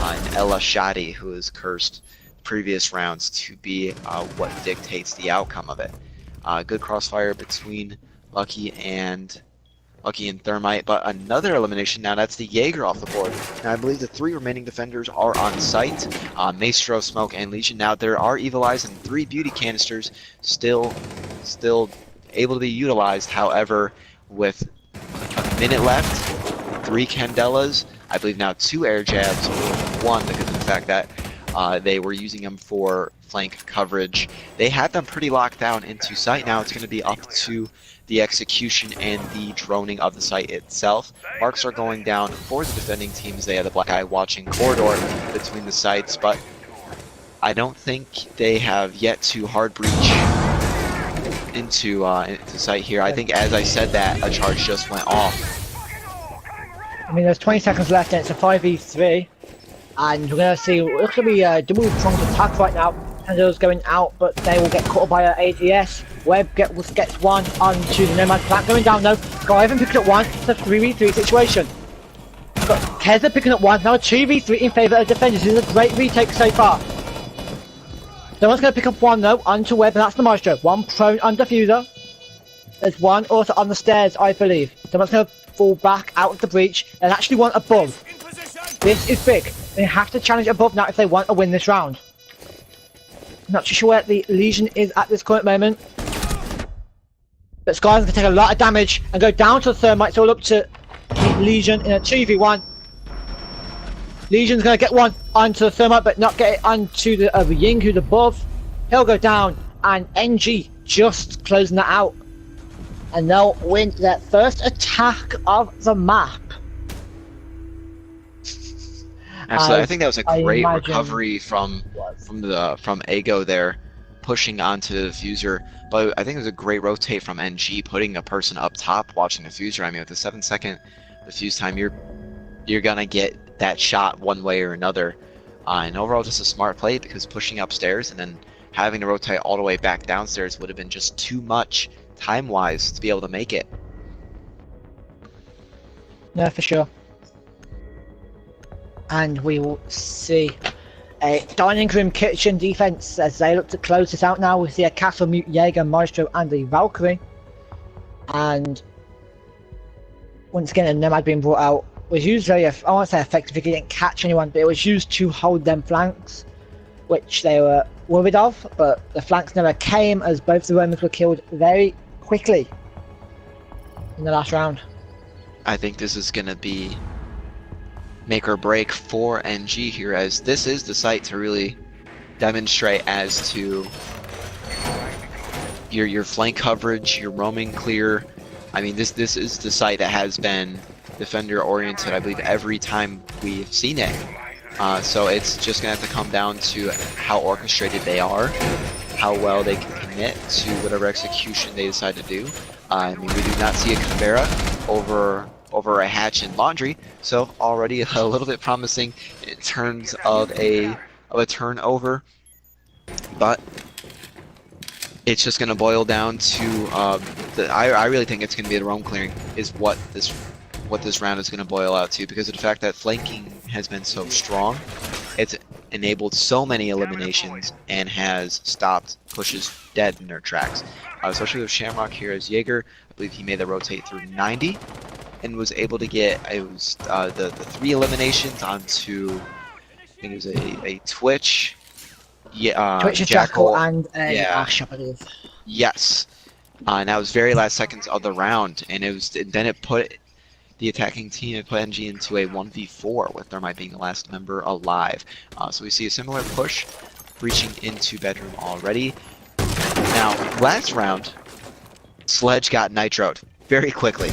an Ella Shadi, who is cursed previous rounds, to be what dictates the outcome of it. Good crossfire between Lucky and Thermite, but another elimination. Now that's the Jaeger off the board. Now I believe the 3 remaining defenders are on site, Maestro, Smoke, and Legion. Now there are Evil Eyes and 3 beauty canisters still able to be utilized. However, with a minute left, 3 Candelas, I believe now 2 air jabs, or 1 because of the fact that they were using them for flank coverage. They had them pretty locked down into sight. Now it's going to be up to the execution and the droning of the site itself. Marks are going down for the defending teams. They have the black eye watching corridor between the sites, but I don't think they have yet to hard breach into sight here. I think, as I said that, a charge just went off. I mean, there's 20 seconds left, and it's a 5v3, and we're going to see, it's going to be a double-pronged attack right now. Handles going out, but they will get caught by an ADS. Webb gets one onto the Nomad plant, going down though. Skyven picking up one, it's a 3v3 situation. But Keza picking up one, now a 2v3 in favour of defenders. This is a great retake so far. Someone's going to pick up one though, onto Webb, and that's the Maestro. One prone on Diffuser. There's one also on the stairs, I believe. Someone's going to fall back out of the breach. They actually want above. This is big. They have to challenge above now if they want to win this round. Not too sure where the Legion is at this current moment. But Sky's going to take a lot of damage and go down to the Thermite. It's all up to the Legion in a 2v1. Legion's going to get one onto the Thermite, but not get it onto the Ying, who's above. He'll go down, and NG just closing that out. And they'll win their first attack of the map. Absolutely, I think that was a great recovery from Aygo there, pushing onto the diffuser. But I think it was a great rotate from NG, putting a person up top watching the diffuser. I mean, with the 7-second diffuse time, you're gonna get that shot one way or another. And overall, just a smart play, because pushing upstairs and then having to rotate all the way back downstairs would have been just too much time-wise to be able to make it. Yeah, for sure. And we will see a dining room kitchen defense as they look to close this out now. We see a Castle Mute, Jaeger, Maestro, and a Valkyrie. And once again, a Nomad being brought out was used very, I won't say effectively, he didn't catch anyone, but it was used to hold them flanks, which they were worried of, but the flanks never came as both the Romans were killed very quickly in the last round. I think this is going to be make or break for NG here, as this is the site to really demonstrate as to your flank coverage, your roaming clear. I mean, this is the site that has been defender oriented, I believe, every time we've seen it. So it's just gonna have to come down to how orchestrated they are, how well they can commit to whatever execution they decide to do. I mean, we do not see a Canberra over a hatch and laundry, so already a little bit promising in terms of a turnover. But it's just gonna boil down to I really think it's gonna be the roam clearing is what this round is going to boil out to, because of the fact that flanking has been so strong. It's enabled so many eliminations and has stopped pushes dead in their tracks. Especially with Shamrock here as Jaeger, I believe he made the rotate through 90 and was able to get the 3 eliminations onto, I think it was a Twitch, Twitch, Jackal, and a Ash, I believe. Yes, and that was very last seconds of the round, and then it put the attacking team had put NG into a 1v4 with Thermite being the last member alive. So we see a similar push breaching into bedroom already. Now, last round, Sledge got nitroed very quickly,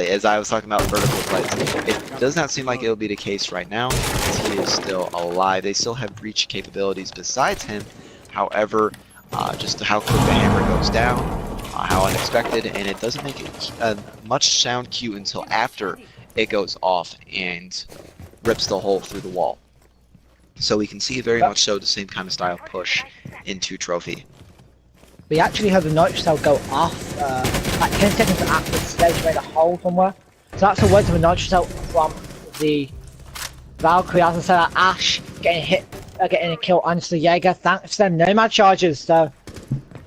as I was talking about vertical plays. It does not seem like it'll be the case right now, as he is still alive. They still have breach capabilities besides him. However, just how quick the hammer goes down, how unexpected, and it doesn't make it much sound cue until after it goes off and rips the hole through the wall. So we can see very much so the same kind of style push into Trophy. We actually heard the nitro cell go off like 10 seconds after the stage made a hole somewhere. So that's the words of a nitro cell from the Valkyrie. As I said, Ash getting a kill onto the Jaeger thanks to them Nomad charges. So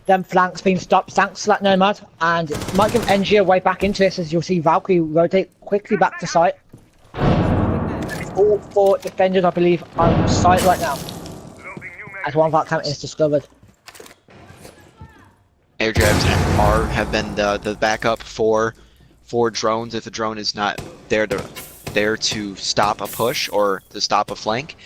them flanks being stopped thanks to that Nomad, and it might give NG a way back into this, as you'll see Valkyrie rotate quickly back to site. All 4 defenders, I believe, on site right now, as one Valkyrie is discovered. Airdrives have been the backup for drones if the drone is not there to stop a push or to stop a flank.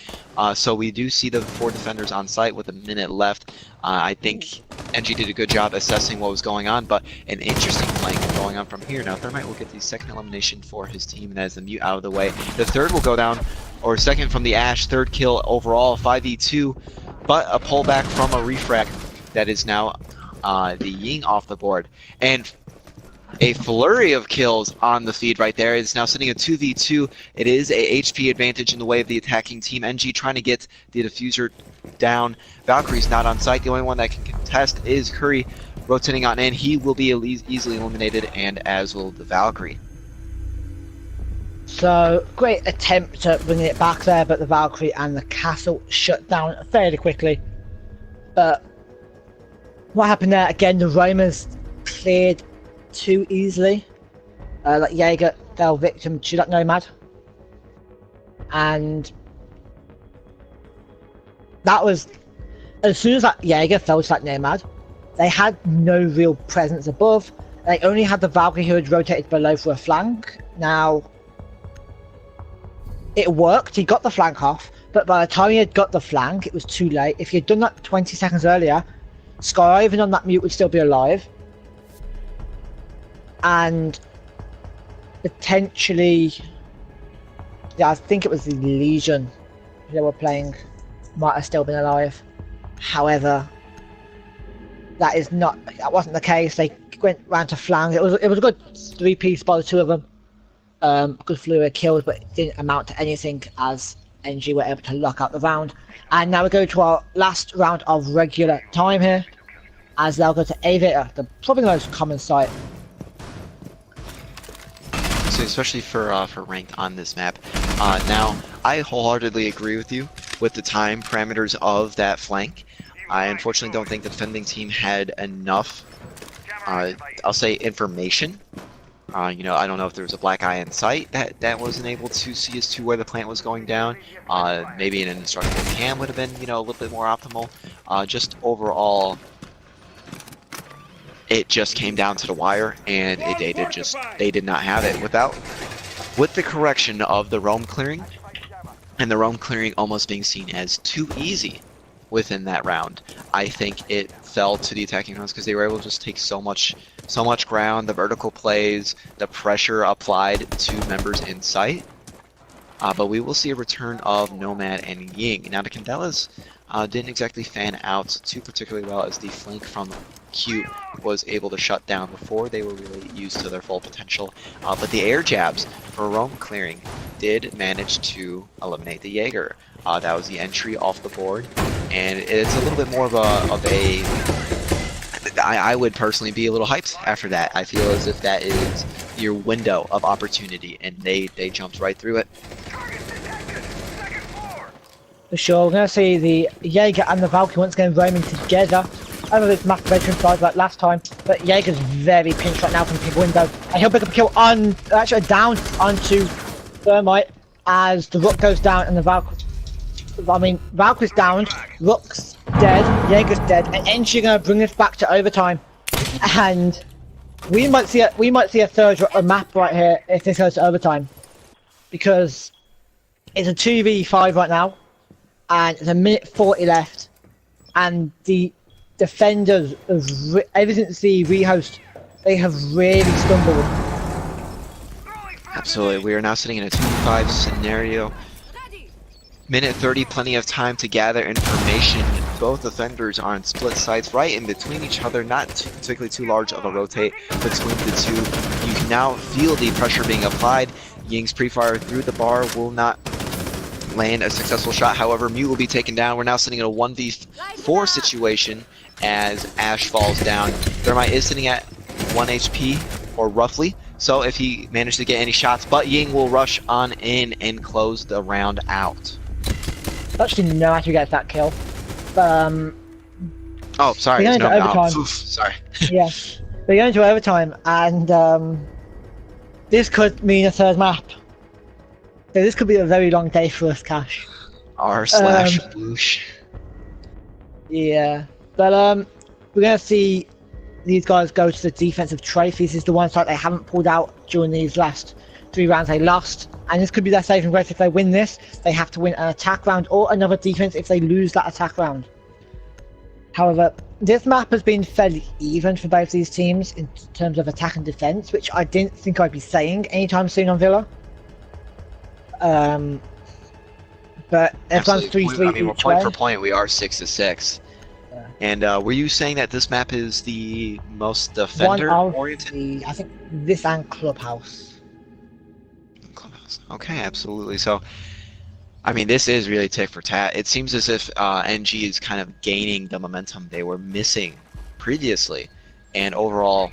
So we do see the 4 defenders on site with a minute left. I think NG did a good job assessing what was going on, but an interesting flank going on from here. Now Thermite will get the 2nd elimination for his team, and as the mute out of the way, the 3rd will go down, or 2nd from the Ash, 3rd kill overall, 5v2, but a pullback from a refrag that is now the Ying off the board. And a flurry of kills on the feed right there. It's now sitting at 2v2. It is a HP advantage in the way of the attacking team. NG trying to get the diffuser down. Valkyrie's not on site. The only one that can contest is Curry rotating on in. He will be easily eliminated, and as will the Valkyrie. So, great attempt at bringing it back there, but the Valkyrie and the castle shut down fairly quickly. But what happened there? Again, the Romans cleared too easily. like Jaeger fell victim to that Nomad, and that was as soon as that Jaeger fell to that Nomad, they had no real presence above. They only had the Valkyrie who had rotated below for a flank. Now, it worked. He got the flank off, but by the time he had got the flank, it was too late. If he had done that 20 seconds earlier, Sky, even on that mute, would still be alive. And potentially, yeah, I think it was the Legion they were playing might have still been alive. However, that wasn't the case. They went round to flank. It was a good 3-piece by the two of them. Good fluid kills, but it didn't amount to anything as NG were able to lock out the round. And now we go to our last round of regular time here, as they'll go to Aviator, probably the most common site. So especially for ranked on this map. Now, I wholeheartedly agree with you with the time parameters of that flank. I unfortunately don't think the defending team had enough, I'll say, information. You know, I don't know if there was a black eye in sight that wasn't able to see as to where the plant was going down. Maybe an instructable cam would have been, you know, a little bit more optimal. Just overall, it just came down to the wire, and they did not have it. With the correction of the roam clearing, and the roam clearing almost being seen as too easy within that round, I think it fell to the attacking rounds because they were able to just take so much ground, the vertical plays, the pressure applied to members in sight. But we will see a return of Nomad and Ying. Now the Candelas didn't exactly fan out too particularly well, as the flank from Cute was able to shut down before they were really used to their full potential. But the air jabs for roam clearing did manage to eliminate the Jaeger. That was the entry off the board, and it's a little bit more of a I would personally be a little hyped after that. I feel as if that is your window of opportunity, and they jumped right through it. For sure, we're going to see the Jaeger and the Valkyrie once again roaming together. I know this map veteran side like last time, but Jaeger's very pinched right now from the window. And he'll pick up a kill on, actually down onto Thermite as the Rook goes down and the Valkyrie's down, Rook's dead, Jaeger's dead, and NG are going to bring this back to overtime. And we might see a third map right here if this goes to overtime, because it's a 2v5 right now, and it's a minute 40 left, and the defenders ever since the rehost, they have really stumbled. Absolutely, we are now sitting in a 2v5 scenario. Minute 30, plenty of time to gather information. Both defenders are on split sides, right in between each other, not particularly too large of a rotate between the two. You can now feel the pressure being applied. Ying's pre-fire through the bar will not land a successful shot. However, Mute will be taken down. We're now sitting in a 1v4 situation as Ash falls down. Thermite is sitting at 1 HP, or roughly, so if he managed to get any shots, but Ying will rush on in and close the round out. I actually know how to get that kill. Oh, sorry. We're going to overtime. Oof, sorry. Yeah, we're going to overtime, and this could mean a third map. So this could be a very long day for us, Cash. R/whoosh. Yeah, but we're going to see these guys go to the defensive trophies. This is the one site they haven't pulled out during these last 3 rounds they lost. And this could be their saving grace. If they win this, they have to win an attack round or another defense if they lose that attack round. However, this map has been fairly even for both these teams in terms of attack and defense, which I didn't think I'd be saying anytime soon on Villa. But everyone's 3-3 I mean, we're point for point, we are 6-6. Yeah. And were you saying that this map is the most defender-oriented? I think this and Clubhouse. Okay, absolutely. So, I mean, this is really tit for tat. It seems as if NG is kind of gaining the momentum they were missing previously, and overall,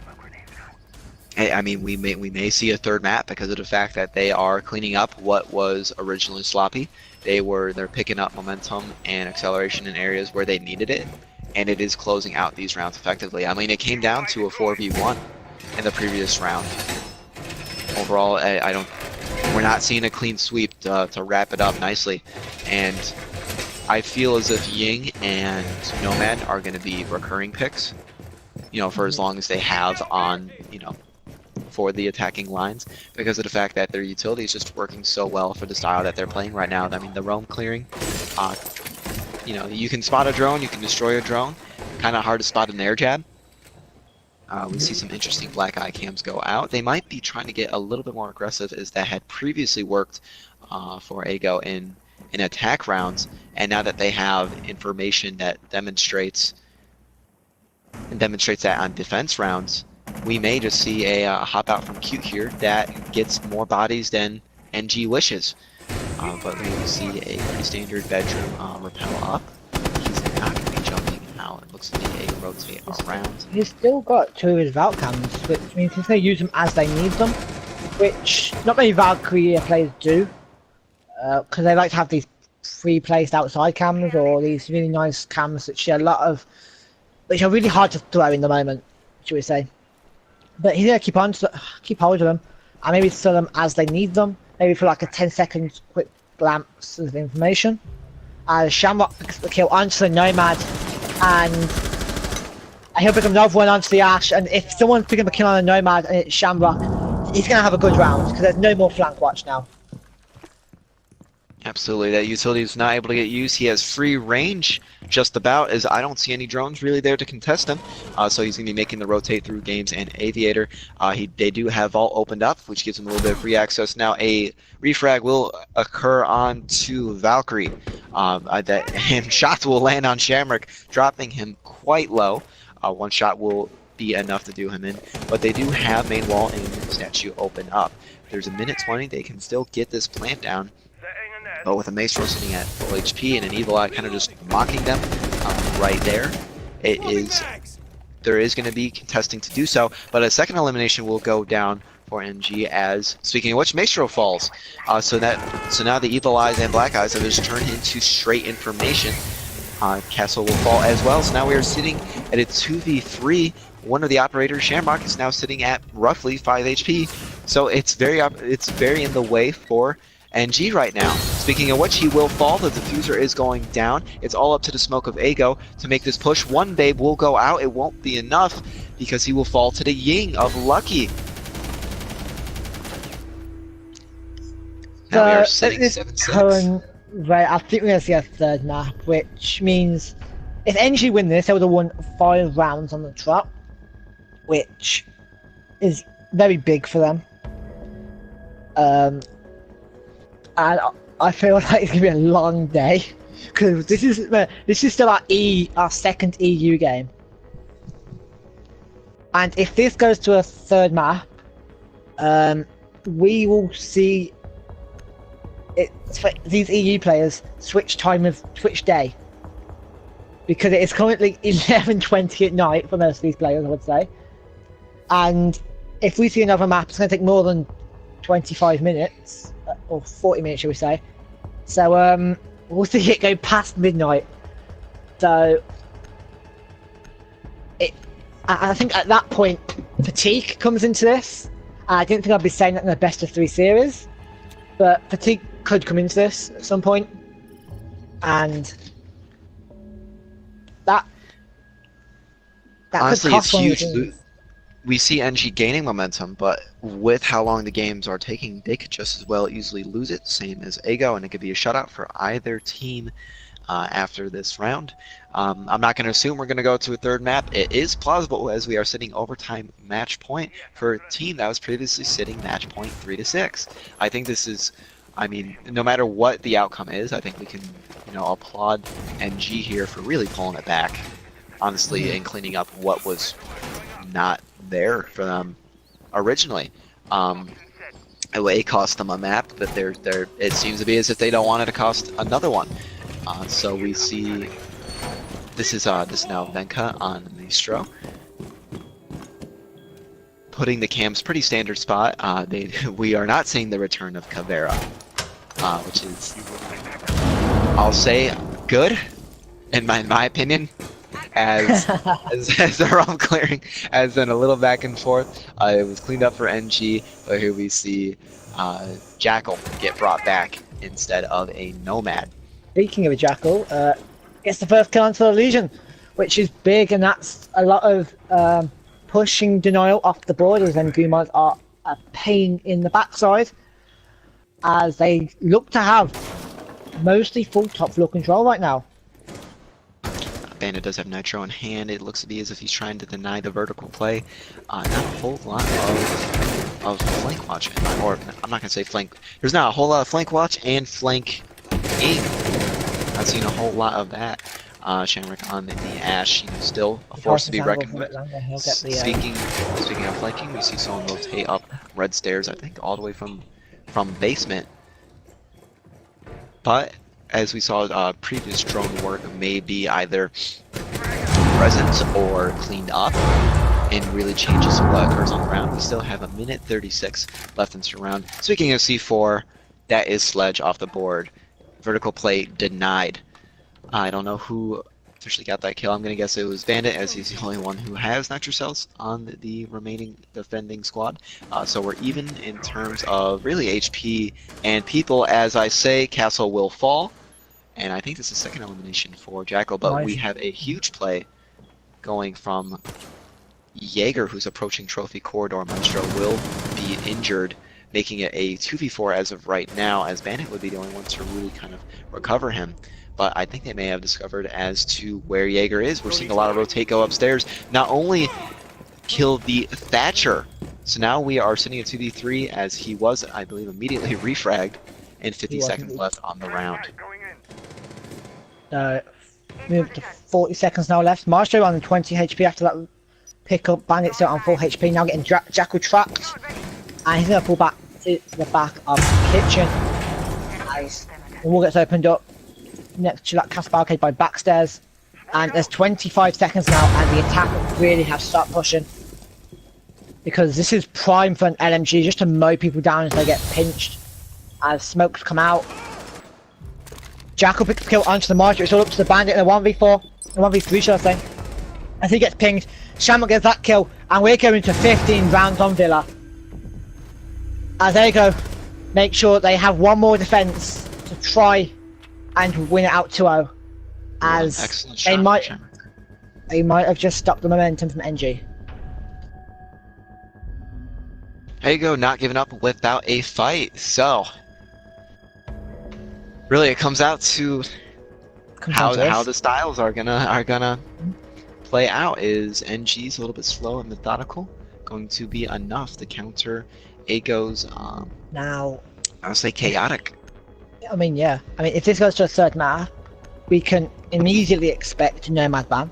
I mean, we may see a third map because of the fact that they are cleaning up what was originally sloppy. They're picking up momentum and acceleration in areas where they needed it, and it is closing out these rounds effectively. I mean, it came down to a 4v1 in the previous round. overall, I don't. We're not seeing a clean sweep to wrap it up nicely, and I feel as if Ying and Nomad are going to be recurring picks, you know, for as long as they have on, you know, for the attacking lines, because of the fact that their utility is just working so well for the style that they're playing right now. I mean, the roam clearing, you know, you can spot a drone, you can destroy a drone. Kind of hard to spot an air jab. We see some interesting black eye cams go out. They might be trying to get a little bit more aggressive, as that had previously worked for Aygo in attack rounds, and now that they have information that demonstrates that on defense rounds, we may just see a hop out from Cute here that gets more bodies than NG wishes. But we will see a pretty standard bedroom repel up. He's not going to be jumping out. It looks to be a rotate around. He's still got 2 of his Valk cams, which means he's going to use them as they need them, which not many Valkyrie players do, because they like to have these pre-placed outside cams or these really nice cams that share a lot of, which are really hard to throw in the moment, should we say. But he's going to keep hold of them, and maybe sell them as they need them, maybe for like a 10-second quick glance of information. Shamrock picks the kill onto the Nomad, and he'll pick another one onto the Ash, and if someone's picking up a kill on a Nomad and it's Shamrock, he's going to have a good round, because there's no more flank watch now. Absolutely, that utility is not able to get used. He has free range just about, as I don't see any drones really there to contest him. So he's going to be making the rotate through games and Aviator. They do have Vault opened up, which gives him a little bit of free access. Now a refrag will occur on to Valkyrie. And shots will land on Shamrock, dropping him quite low. One shot will be enough to do him in, but they do have main wall and statue open up. If there's a minute 20, they can still get this plant down. But with a Maestro sitting at full HP and an Evil Eye kind of just mocking them right there, there is going to be contesting to do so. But a second elimination will go down for NG, as, speaking of which, Maestro falls. So now the Evil Eyes and Black Eyes have just turned into straight information. Castle will fall as well. So now we are sitting at a 2v3. One of the operators, Shamrock, is now sitting at roughly 5 HP. So it's very in the way for NG right now. Speaking of which, he will fall. The diffuser is going down. It's all up to the smoke of Aygo to make this push. One babe will go out. It won't be enough, because he will fall to the Ying of Lucky. Now we are sitting 7-6. Right, I think we're going to see a third map, which means if NG win this, they would have won 5 rounds on the trot, which is very big for them. And I feel like it's gonna be a long day, because this is still our second EU game, and if this goes to a third map, we will see these EU players switch day, because it is currently 11:20 at night for most of these players, I would say, and if we see another map, it's going to take more than 25 minutes. Or 40 minutes, shall we say. So we'll see it go past midnight. So I think at that point fatigue comes into this. I didn't think I'd be saying that in the best of 3 series, but fatigue could come into this at some point, and that honestly, could it's cost huge. We see NG gaining momentum, but with how long the games are taking, they could just as well easily lose it, same as Aygo, and it could be a shutout for either team after this round. I'm not going to assume we're going to go to a third map. It is plausible, as we are sitting overtime match point for a team that was previously sitting match point 3-6. I think this is, I mean, no matter what the outcome is, I think we can, you know, applaud NG here for really pulling it back, honestly, and cleaning up what was not there for them originally. It cost them a map, but it seems to be as if they don't want it to cost another one. So we see this is now Venka on Maestro, putting the cams pretty standard spot. We are not seeing the return of Caveira, which is, I'll say, good in my opinion, as as they're all clearing, as then a little back and forth. It was cleaned up for NG, but here we see Jackal get brought back instead of a Nomad. Speaking of a Jackal, gets the first kill onto the Legion, which is big, and that's a lot of pushing Denial off the board, as then Gumods are a pain in the backside, as they look to have mostly full top floor control right now. Bandit does have Nitro in hand. It looks to be as if he's trying to deny the vertical play. Not a whole lot of flank watch, or I'm not gonna say flank. There's not a whole lot of flank watch and flank aim. I've seen a whole lot of that. Shamrock on the Ash, still a force to be reckoned with. Speaking of flanking, we see someone rotate up red stairs, I think all the way from basement. But as we saw, previous drone work may be either present or cleaned up and really changes what occurs on the round. We still have 1:36 left in this round. Speaking of C4, that is Sledge off the board. Vertical play denied. I don't know who officially got that kill. I'm going to guess it was Bandit, as he's the only one who has nitro cells on the remaining defending squad. So we're even in terms of really HP and people. As I say, Castle will fall. And I think this is second elimination for Jackal, but we have a huge play going from Jaeger, who's approaching Trophy Corridor. Maestro will be injured, making it a 2v4 as of right now, as Bandit would be the only one to really kind of recover him. But I think they may have discovered as to where Jaeger is. We're seeing a lot of rotate go upstairs. Not only kill the Thatcher, so now we are sitting at 2v3, as he was, I believe, immediately refragged, and 50 seconds left on the round. Move to 40 seconds now left. Maestro on 20 HP after that pick up. Bandit still on full HP, now getting Jackal trapped. And he's going to pull back to the back of the kitchen. Nice. The wall gets opened up next to that cast barricade by backstairs. And there's 25 seconds now, and the attack really has to start pushing. Because this is prime for an LMG, just to mow people down as they get pinched. As smokes come out. Jackal picks the kill onto the Maestro. It's all up to the Bandit in a 1v4. A 1v3, should I say. As he gets pinged, Shamrock gets that kill, and we're going to 15 rounds on Villa. As Aygo make sure they have one more defense to try and win it out 2-0. As they might have just stopped the momentum from NG. Aygo not giving up without a fight. So really, it comes out to how the styles are gonna play out. Is NG's a little bit slow and methodical going to be enough to counter Aygo's now, I'll say chaotic? I mean, yeah. I mean, if this goes to a third map, we can immediately expect Nomad ban.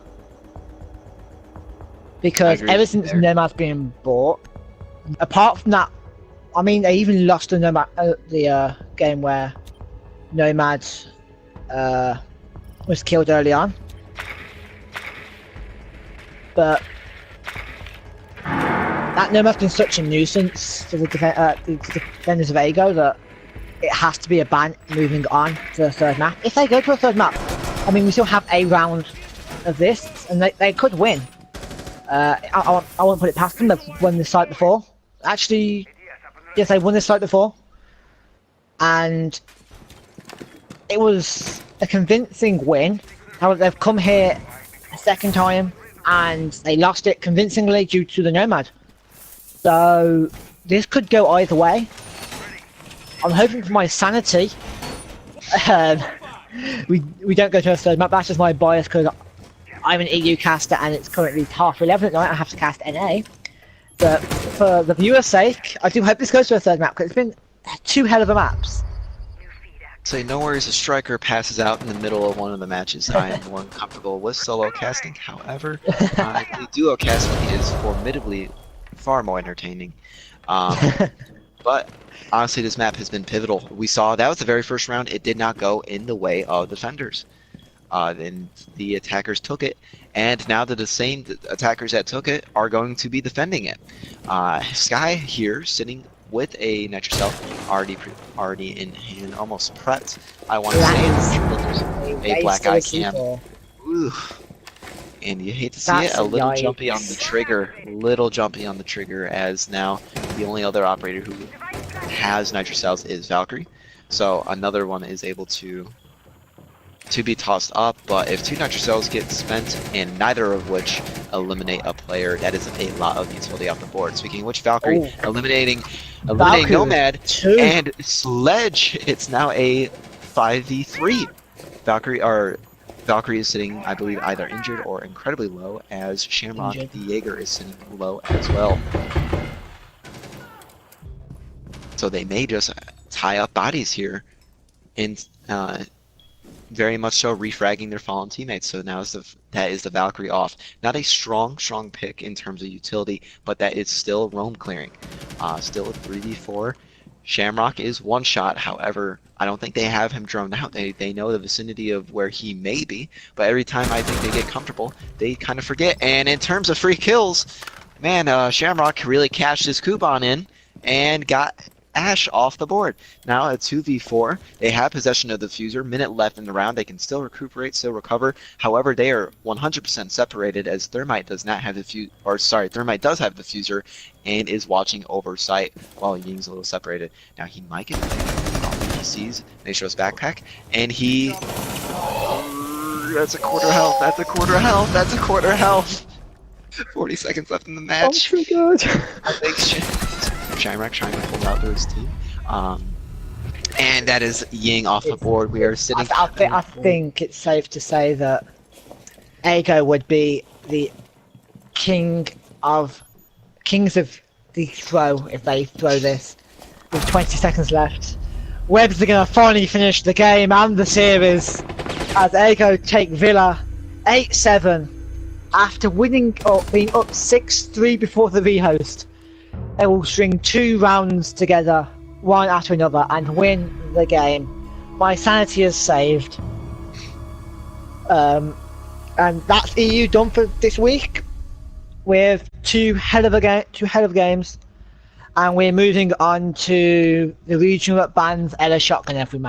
Because ever since Nomad's been bought, apart from that, I mean, they even lost the Nomad game where Nomad was killed early on. But that Nomad's been such a nuisance to the defenders of Aygo that it has to be a ban moving on to the third map. If they go to a third map, I mean, we still have a round of this, and they could win. I won't put it past them. They've won this site before. Actually, yes, they won this site before. And it was a convincing win. However, they've come here a second time, and they lost it convincingly due to the Nomad. So this could go either way. I'm hoping for my sanity. We don't go to a third map. That's just my bias because I'm an EU caster and it's currently 11:30 at night. I have to cast NA. But for the viewer's sake, I do hope this goes to a third map because it's been two hell of a maps. Say no worries, a striker passes out in the middle of one of the matches. I am more comfortable with solo casting. However, the duo casting is formidably far more entertaining. But honestly, this map has been pivotal. We saw that was the very first round. It did not go in the way of defenders. Then the attackers took it, and now the same attackers that took it are going to be defending it. Sky here sitting with a nitro cell already in hand, almost prepped. I want to say a black eye cam. Ooh. And you hate to see That's it, a little yikes. jumpy on the trigger. Little jumpy on the trigger, as now the only other operator who has Nitro Cells is Valkyrie. So another one is able to be tossed up, but if 2 Nitro Cells get spent, and neither of which eliminate a player, that is a lot of utility off the board. Speaking of which, Valkyrie Oh. eliminating Valkyrie Nomad two. and Sledge. It's now a 5v3. Valkyrie is sitting, I believe, either injured or incredibly low, as Shamrock Injured. the Jaeger is sitting low as well. So they may just tie up bodies here, and very much so refragging their fallen teammates. So now that is the Valkyrie off. Not a strong pick in terms of utility, but that is still roam clearing. Still a 3v4. Shamrock is one shot, however, I don't think they have him droned out. They know the vicinity of where he may be, but every time I think they get comfortable, they kind of forget. And in terms of free kills, man, Shamrock really cashed his coupon in and got Ash off the board. Now a 2v4. They have possession of the fuser. Minute left in the round. They can still recuperate, still recover. However, they are 100% separated, as Thermite does not have the Thermite does have the fuser and is watching oversight while Ying's a little separated. Now he might get he sees Nessus' backpack, and he that's a quarter health. That's a quarter health. That's a quarter health. 40 seconds left in the match. Oh my god. I think Shamrock trying to pull out his team. And that is Ying off the board. We are sitting. I think it's safe to say that Aygo would be the kings of the throw if they throw this with 20 seconds left. Webbs are going to finally finish the game and the series as Aygo take Villa 8-7 after winning or being up 6-3 before the rehost. They will string 2 rounds together, one after another, and win the game. My sanity is saved. And that's EU done for this week. With two hell of games, and we're moving on to the regional bands Ella Shotgun every match.